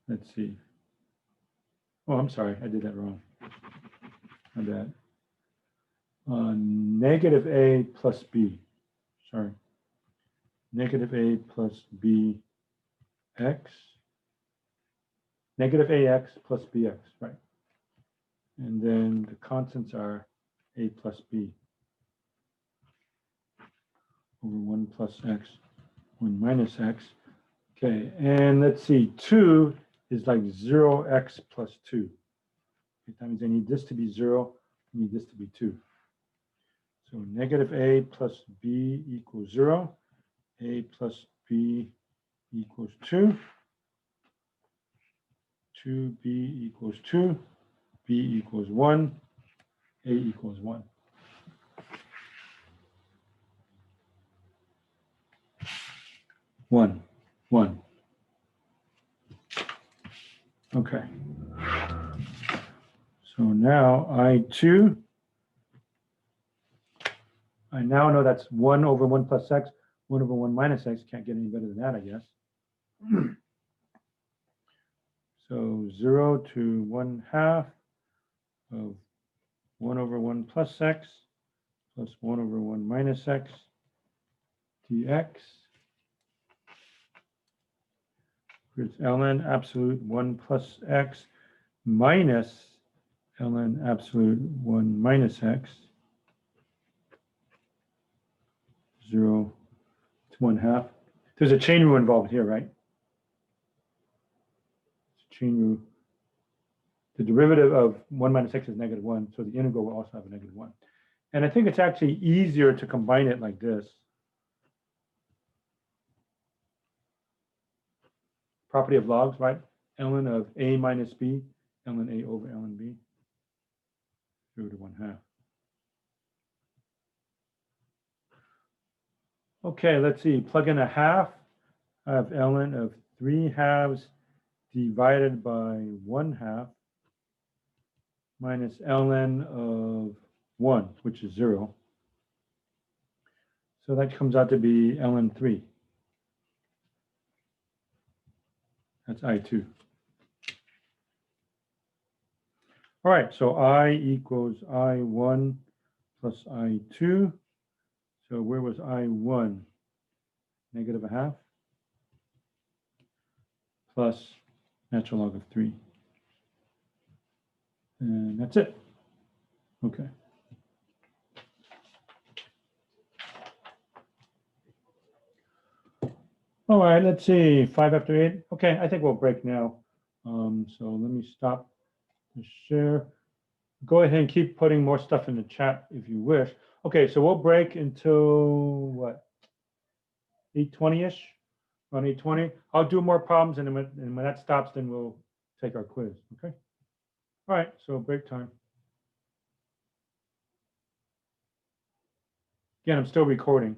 [SPEAKER 1] let's see. Oh, I'm sorry, I did that wrong. My bad. Negative a plus b, sorry. Negative a plus b x, negative ax plus bx, right? And then the constants are a plus b over 1 plus x, 1 minus x. Okay, and let's see, 2 is like 0x plus 2. That means I need this to be 0, I need this to be 2. So negative a plus b equals 0, a plus b equals 2, 2b equals 2, b equals 1, a equals 1. One. Okay. So now I2, I now know that's 1 over 1 plus x, 1 over 1 minus x. Can't get any better than that, I guess. So 0 to 1/2 of 1 over 1 plus x plus 1 over 1 minus x dx. It's ln absolute 1 plus x minus ln absolute 1 minus x, 0 to 1/2. There's a chain rule involved here, right? Chain rule. the derivative of 1 minus x is -1, so the integral will also have a -1. And I think it's actually easier to combine it like this. Property of logs, right? ln of a minus b, ln a over ln b, 0 to 1/2. Okay, let's see, plug in a half. I have ln of 3/2 divided by 1/2 minus ln of 1, which is 0. So that comes out to be ln 3. That's I2. All right, so I equals I1 plus I2. So where was I1? -1/2 plus natural log of 3. And that's it. Okay. All right, let's see, 5 after 8. Okay, I think we'll break now. So let me stop the share. Go ahead and keep putting more stuff in the chat if you wish. Okay, so we'll break until what? 8:20-ish, around 8:20. I'll do more problems, and when that stops, then we'll take our quiz, okay? All right, so break time. Again, I'm still recording.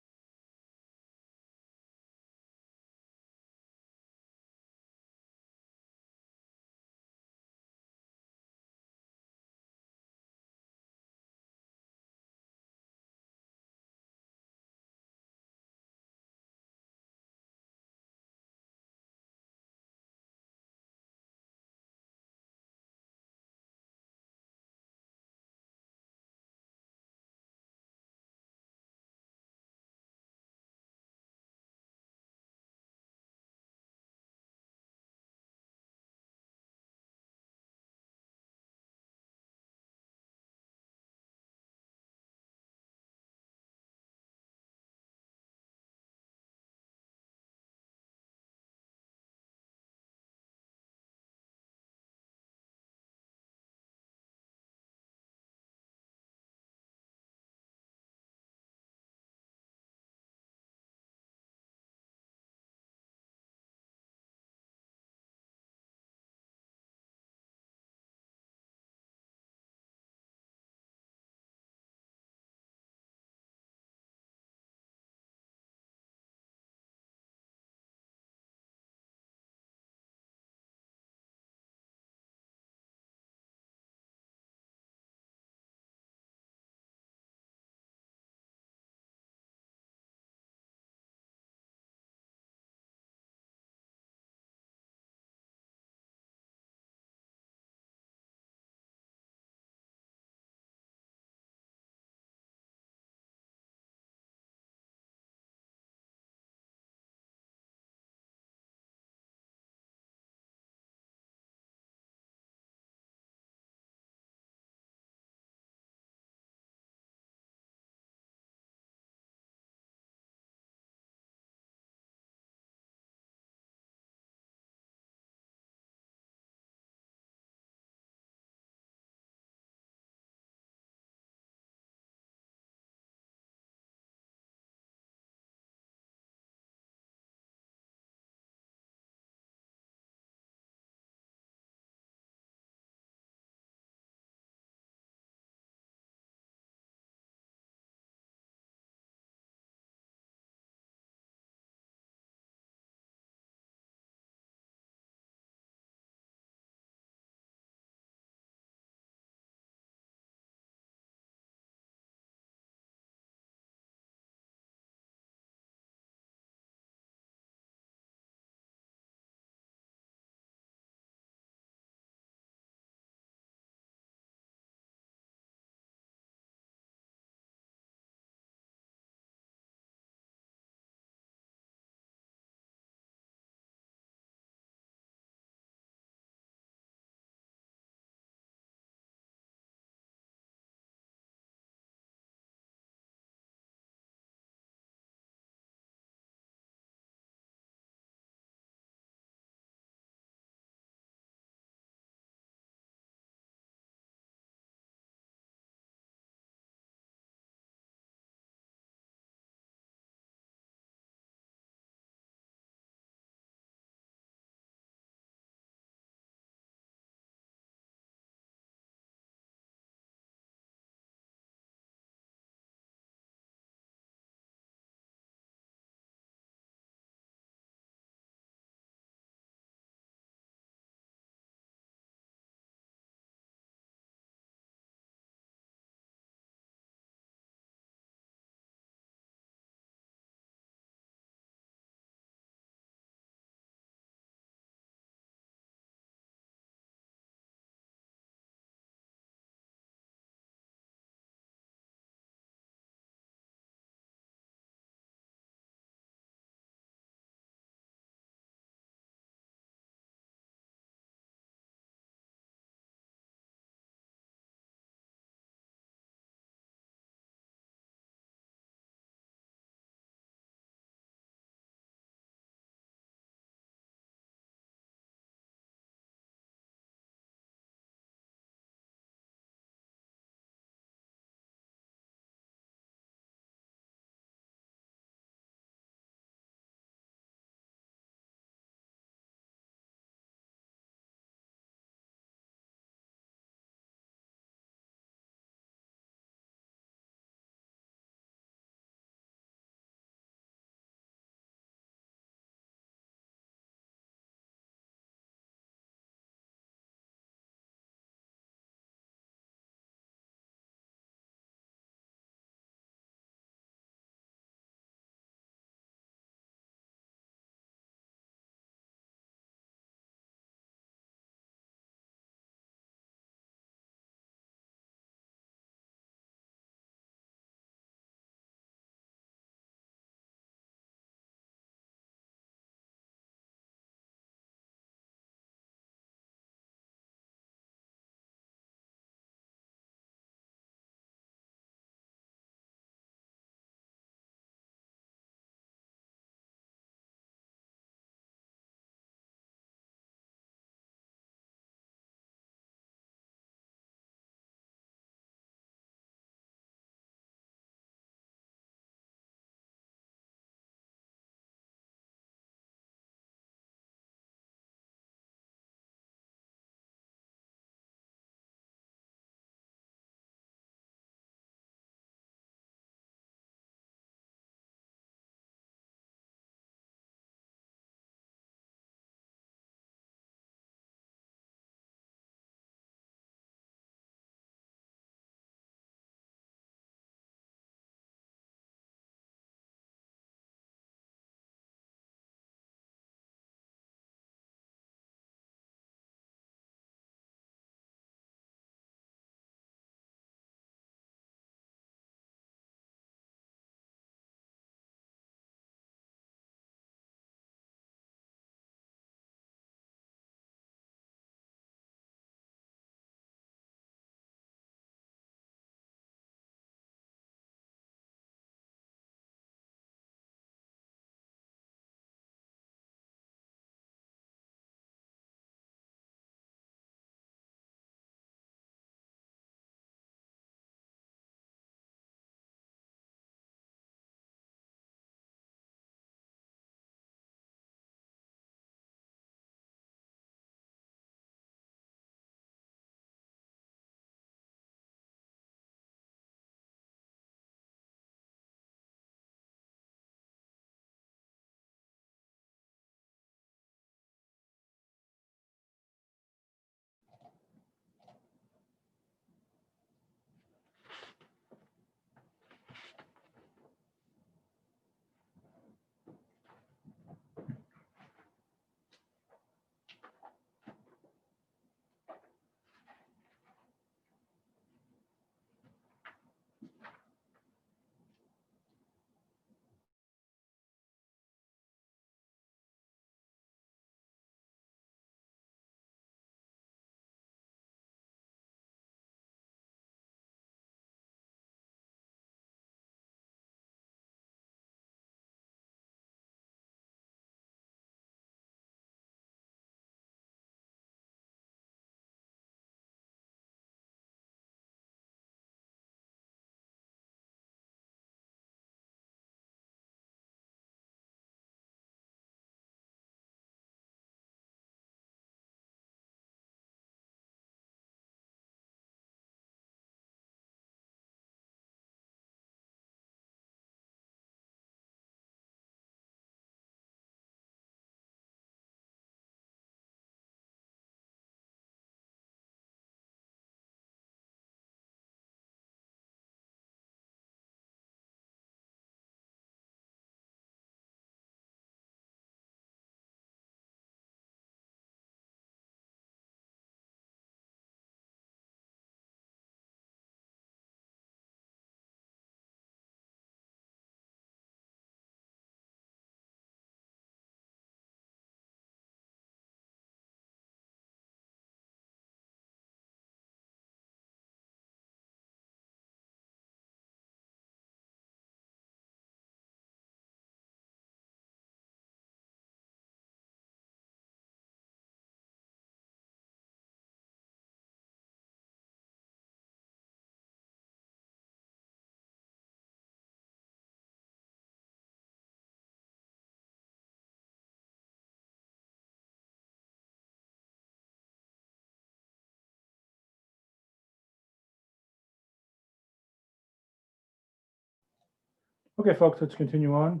[SPEAKER 1] Okay, folks, let's continue on.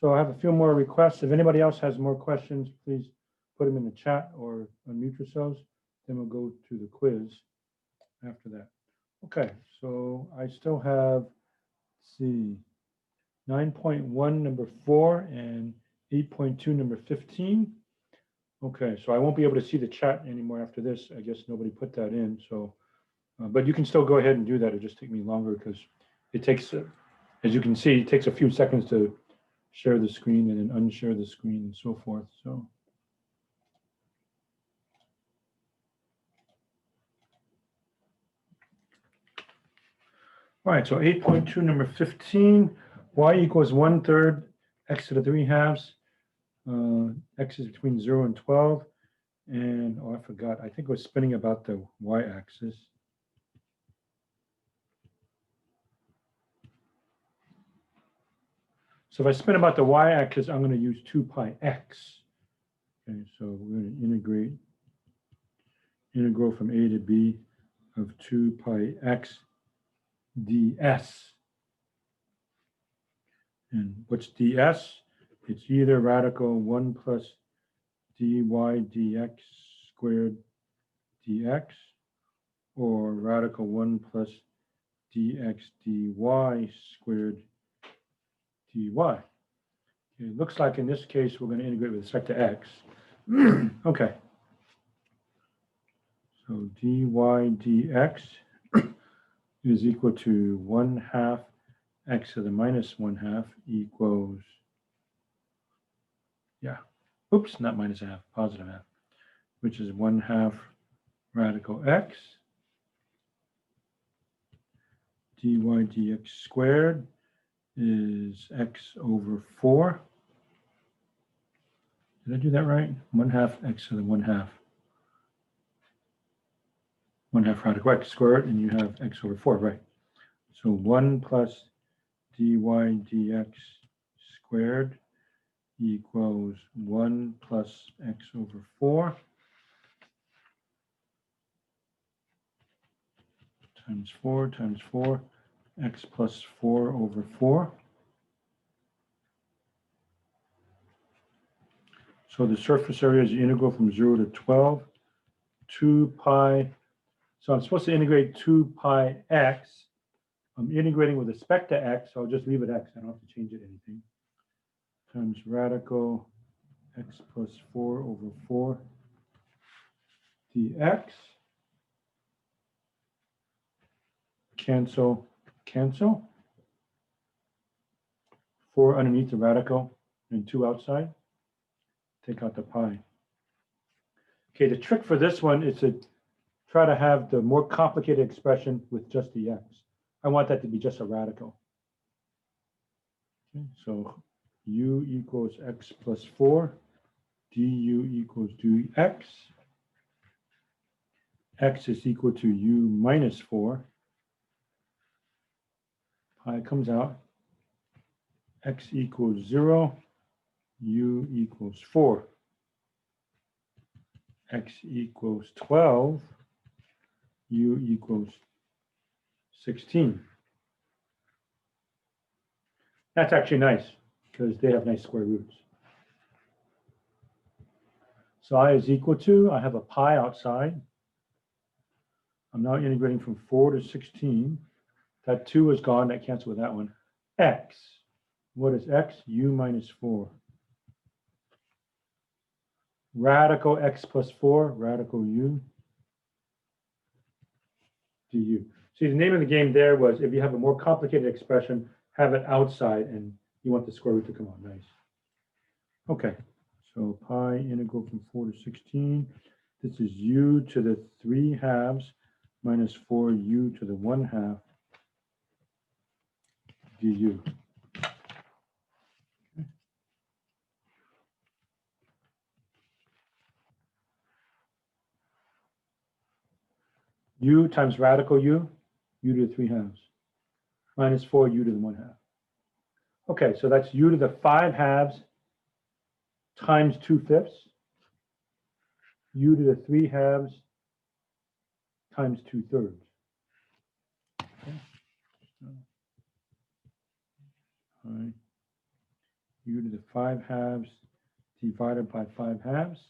[SPEAKER 1] So I have a few more requests. If anybody else has more questions, please put them in the chat or unmute yourselves. Then we'll go to the quiz after that. Okay, so I still have, let's see, 9.1 number 4 and 8.2 number 15. Okay, so I won't be able to see the chat anymore after this. I guess nobody put that in. So, but you can still go ahead and do that. It'll just take me longer because it takes, as you can see, it takes a few seconds to share the screen and then unshare the screen and so forth. So. All right, so 8.2, number 15, y equals 1/3 x to the 3/2. X is between 0 and 12. And, oh, I forgot. I think we're spinning about the y-axis. So if I spin about the y-axis, I'm going to use 2 pi x. Okay, so we're going to integral from a to b of 2 pi x ds. And what's ds? It's either radical 1 plus dy dx squared dx or radical 1 plus dx dy squared dy. Okay, it looks like in this case we're going to integrate with respect to x. Okay. So dy dx is equal to 1/2 x to the minus 1/2 equals, yeah, oops, not minus a half, positive half, which is 1/2 radical x. Dy dx squared is x over 4. Did I do that right? 1/2 x to the 1/2. 1/2 radical x squared, and you have x over 4, right? So 1 plus dy dx squared equals 1 plus x over 4 times 4 times 4, x plus 4 over 4. So the surface area is the integral from 0 to 12, 2 pi. So I'm supposed to integrate 2 pi x. I'm integrating with respect to x, so I'll just leave it x. I don't have to change it anything. Times radical x plus 4 over 4 dx. Cancel, cancel. 4 underneath the radical and 2 outside. Take out the pi. Okay, the trick for this one is to try to have the more complicated expression with just the x. I want that to be just a radical. Okay, so u equals x plus 4, du equals dx. X is equal to u minus 4. Pi comes out. X equals 0, u equals 4. X equals 12, u equals 16. That's actually nice because they have nice square roots. So I is equal to, I have a pi outside. I'm now integrating from 4 to 16. That 2 is gone, that cancels with that one. X. What is x? U minus 4. Radical x plus 4, radical u du. See, the name of the game there was if you have a more complicated expression, have it outside and you want the square root to come out. Nice. Okay, so pi integral from 4 to 16. This is u to the 3/2 minus 4u to the 1/2 du. U times radical u to the 3/2, minus 4u to the 1/2. Okay, so that's u to the 5/2 times 2/5, u to the 3/2 times 2/3. Okay. pi u to the 5 halves divided by 5 halves.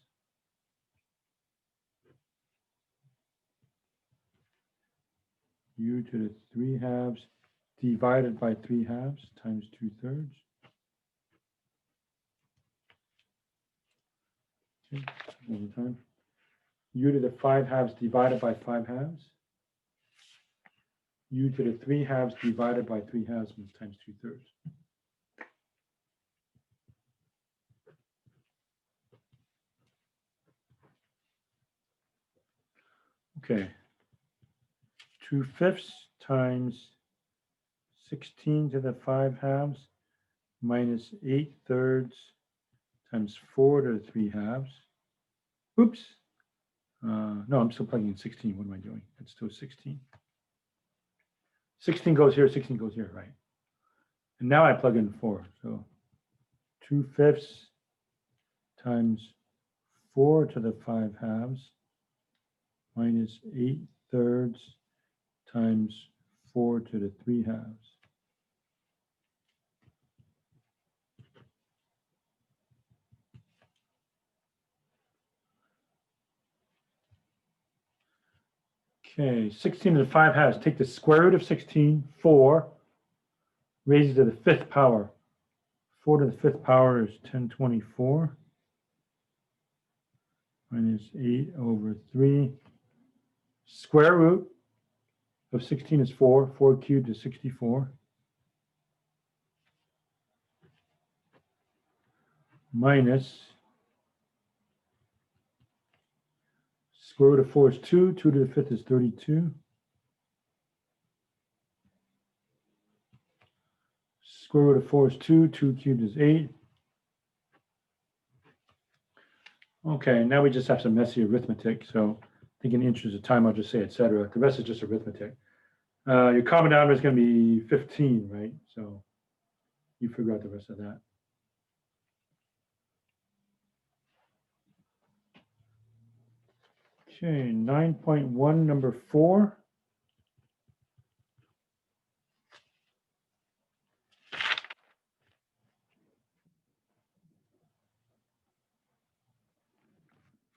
[SPEAKER 1] U to the 3 halves divided by 3 halves times 2/3. Okay, one more time. U to the 5 halves divided by 5 halves. U to the 3 halves divided by 3 halves times 2/3. Okay. 2/5 times 16 to the 5 halves minus 8/3 times 4 to the 3 halves. Oops. No, I'm still plugging in 16. What am I doing? It's still 16. 16 goes here, 16 goes here, right? And now I plug in 4. So 2/5 times 4 to the 5 halves minus 8/3 times 4 to the 3 halves. Okay, 16 to the 5 halves. Take the square root of 16, 4, raise it to the 5th power. 4 to the 5th power is 1024 minus 8 over 3. Square root of 16 is 4. 4 cubed is 64. Minus square root of 4 is 2. 2 to the 5th is 32. Square root of 4 is 2. 2 cubed is 8. Okay, now we just have some messy arithmetic. So I think in the interest of time, I'll just say etc. The rest is just arithmetic. Your common denominator is going to be 15, right? So you figure out the rest of that. Okay, 9.1, number 4.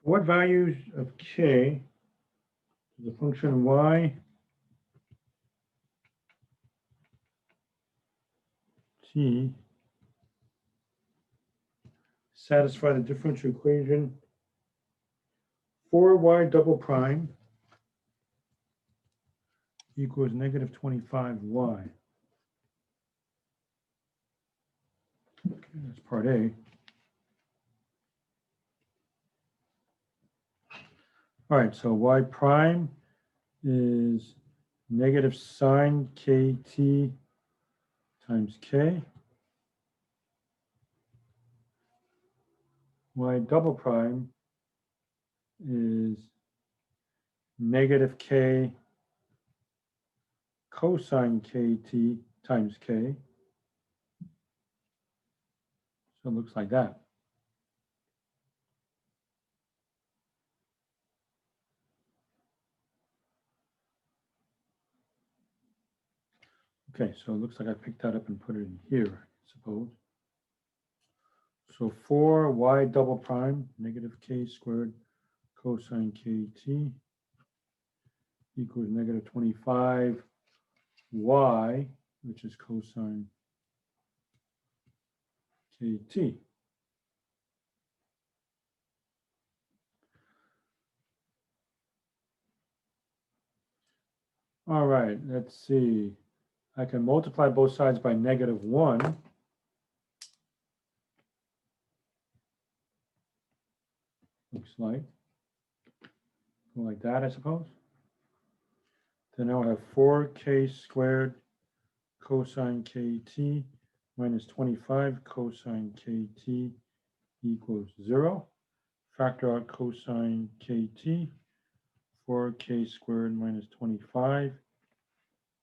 [SPEAKER 1] What values of k does the function y t satisfy the differential equation 4y double prime equals negative 25y? Okay, that's part A. All right, so y prime is negative sine kt times k. Y double prime is negative k cosine kt times k. So it looks like that. Okay, so it looks like I picked that up and put it in here, I suppose. So 4y double prime, negative k squared cosine kt equals negative 25y, which is cosine kt. All right, let's see. I can multiply both sides by negative 1. Looks like. Go like that, I suppose. Then I'll have 4k squared cosine kt minus 25 cosine kt equals 0. Factor out cosine kt. 4k squared minus 25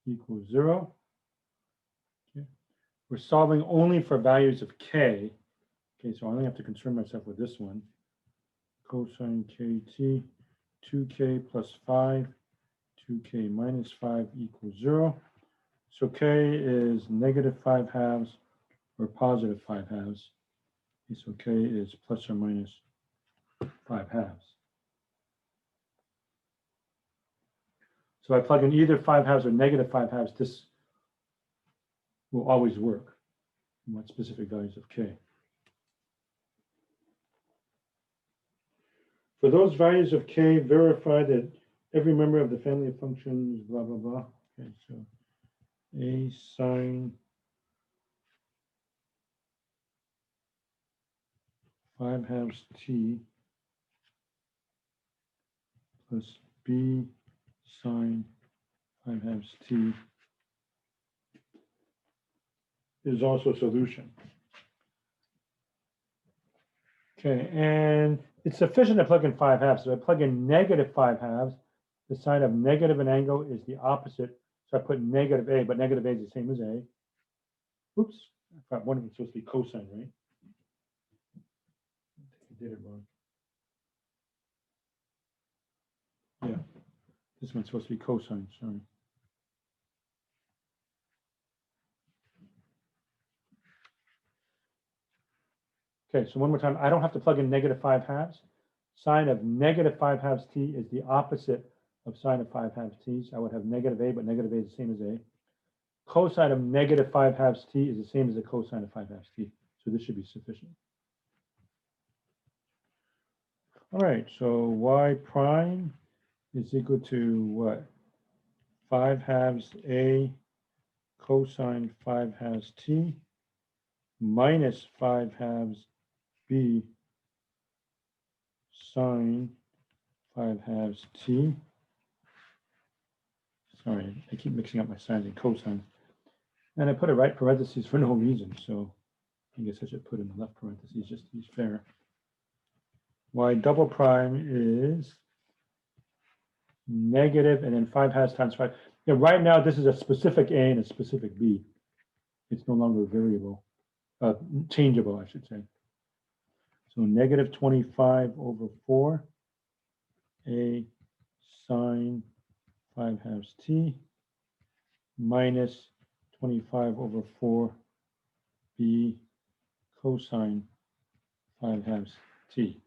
[SPEAKER 1] equals 0. Okay. We're solving only for values of k. Okay, so I only have to concern myself with this one. Cosine kt, 2k plus 5, 2k minus 5 equals 0. So k is negative 5 halves or positive 5/2. Okay, so K is plus or minus 5/2. So I plug in either 5/2 or negative 5/2, this will always work. We want specific values of K. For those values of K, verify that every member of the family of functions, blah, blah, blah. Okay, so A sine 5/2 t plus B sine 5/2 t is also a solution. Okay, and it's sufficient to plug in 5/2. So I plug in negative 5/2. The sign of negative an angle is the opposite. So I put negative A, but negative A is the same as A. Oops, I thought one of them was supposed to be cosine, right? I did it wrong. Yeah, this one's supposed to be cosine, sorry. Okay, so one more time, I don't have to plug in negative 5/2. Sine of negative 5/2 t is the opposite of sine of 5/2 t. So I would have negative A, but negative A is the same as A. Cosine of negative 5/2 t is the same as the cosine of 5/2 t. So this should be sufficient. All right, so y prime is equal to what? 5/2 A cosine 5/2 t minus 5/2 B sine 5/2 t. Sorry, I keep mixing up my sines and cosines. And I put a right parentheses for no reason, so I guess I should put in the left parentheses just to be fair. Y double prime is negative and then 5/2 times 5. Yeah, right now this is a specific A and a specific B. It's no longer variable, changeable, I should say. So negative 25 over 4 A sine 5/2 t minus 25 over 4 B cosine 5/2 t.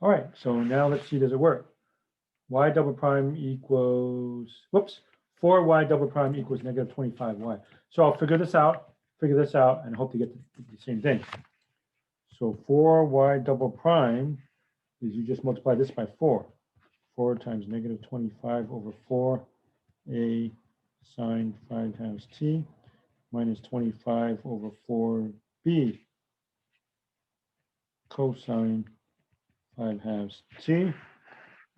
[SPEAKER 1] All right, so now let's see, does it work? Y double prime equals, whoops, 4y double prime equals negative 25y. So I'll figure this out, and hope to get the same thing. So 4y double prime is you just multiply this by 4. 4 times negative 25 over 4 A sine 5/2 t minus 25 over 4 B cosine 5/2 t.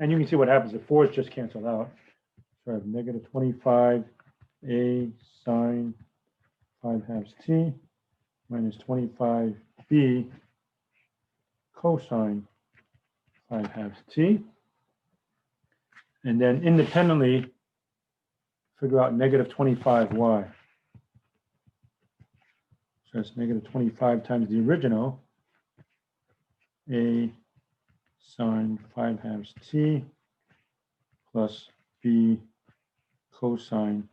[SPEAKER 1] And you can see what happens. The 4's just cancel out. So I have negative 25 A sine 5/2 t minus 25 B cosine 5/2 t. And then independently figure out negative 25y. So that's negative 25 times the original A sine 5/2 t plus B cosine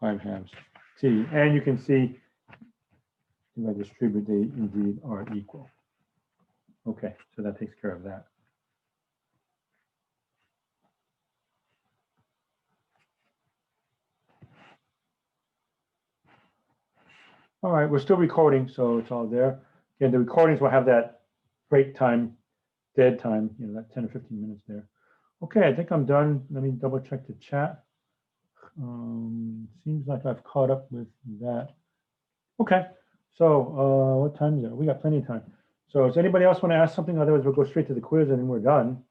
[SPEAKER 1] 5/2 t. And you can see if I distribute, they indeed are equal. Okay, so that takes care of that. All right, we're still recording, so it's all there. Again, the recordings will have that break time, dead time, that 10 or 15 minutes there. Okay, I think I'm done. Let me double check the chat. Seems like I've caught up with that. Okay, so what time is it? We got plenty of time. So does anybody else want to ask something? Otherwise, we'll go straight to the quiz and then we're done.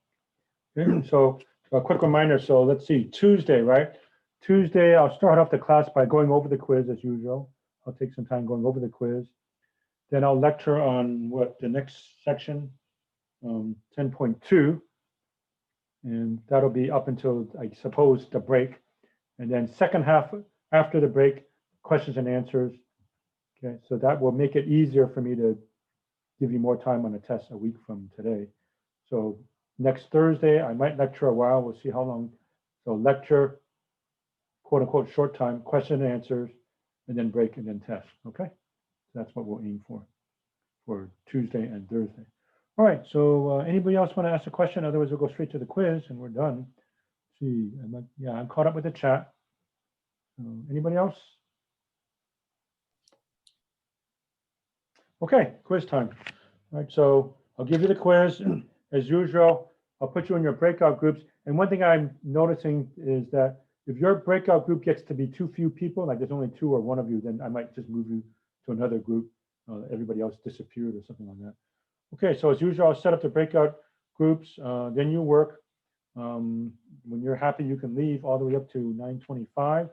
[SPEAKER 1] Okay, so a quick reminder. So let's see, Tuesday, right? Tuesday, I'll start off the class by going over the quiz as usual. I'll take some time going over the quiz. Then I'll lecture on what the next section, 10.2. And that'll be up until, I suppose, the break. And then second half after the break, questions and answers. Okay, so that will make it easier for me to give you more time on the test a week from today. So next Thursday, I might lecture a while. We'll see how long So lecture, quote unquote, short time, question and answers, and then break and then test. Okay, that's what we'll aim for Tuesday and Thursday. All right, so anybody else want to ask a question? Otherwise, we'll go straight to the quiz and we're done. Let's see, I'm caught up with the chat. Anybody else? Okay, quiz time. All right, so I'll give you the quiz. As usual, I'll put you in your breakout groups. And one thing I'm noticing is that if your breakout group gets to be too few people, like there's only 2 or 1 of you, then I might just move you to another group. Everybody else disappeared or something like that. Okay, so as usual, I'll set up the breakout groups. Then you work. When you're happy, you can leave all the way up to 9:25,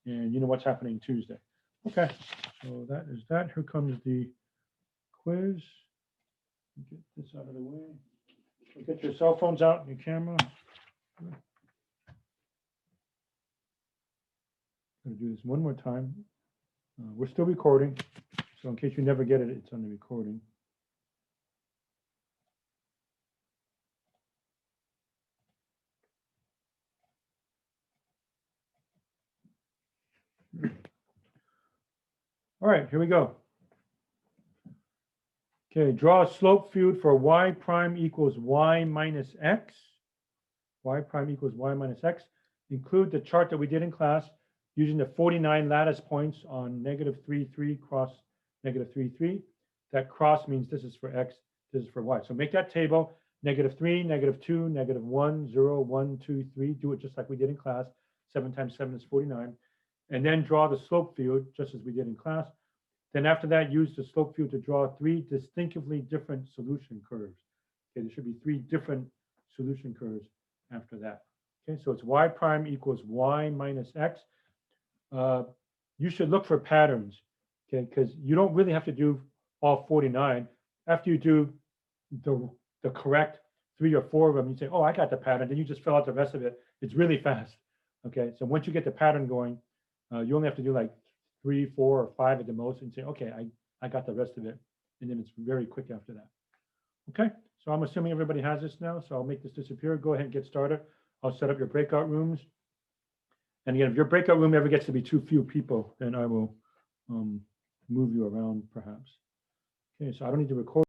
[SPEAKER 1] and you know what's happening Tuesday. Okay, so that is that. Here comes the quiz. Get this out of the way. So get your cell phones out and your camera. I'm going to do this one more time. We're still recording, so in case you never get it, it's on the recording. All right, here we go. Okay, draw a slope field for y prime equals y minus x. Y prime equals y minus x. Include the chart that we did in class using the 49 lattice points on -3, 3 cross -3, 3. That cross means this is for x, this is for y. So make that table, -3, -2, -1, 0, 1, 2, 3. Do it just like we did in class. 7 times 7 is 49. And then draw the slope field just as we did in class. Then after that, use the slope field to draw 3 distinctively different solution curves. Okay, there should be 3 different solution curves after that. Okay, so it's y prime equals y minus x. You should look for patterns, okay, because you don't really have to do all 49. After you do the correct 3 or 4 of them, you say, oh, I got the pattern. Then you just fill out the rest of it. It's really fast. Okay, so once you get the pattern going, you only have to do like 3, 4, or 5 at the most and say, okay, I got the rest of it. And then it's very quick after that. Okay, so I'm assuming everybody has this now. So I'll make this disappear. Go ahead and get started. I'll set up your breakout rooms. And again, if your breakout room ever gets to be too few people, then I will move you around perhaps. Okay, so I don't need to record.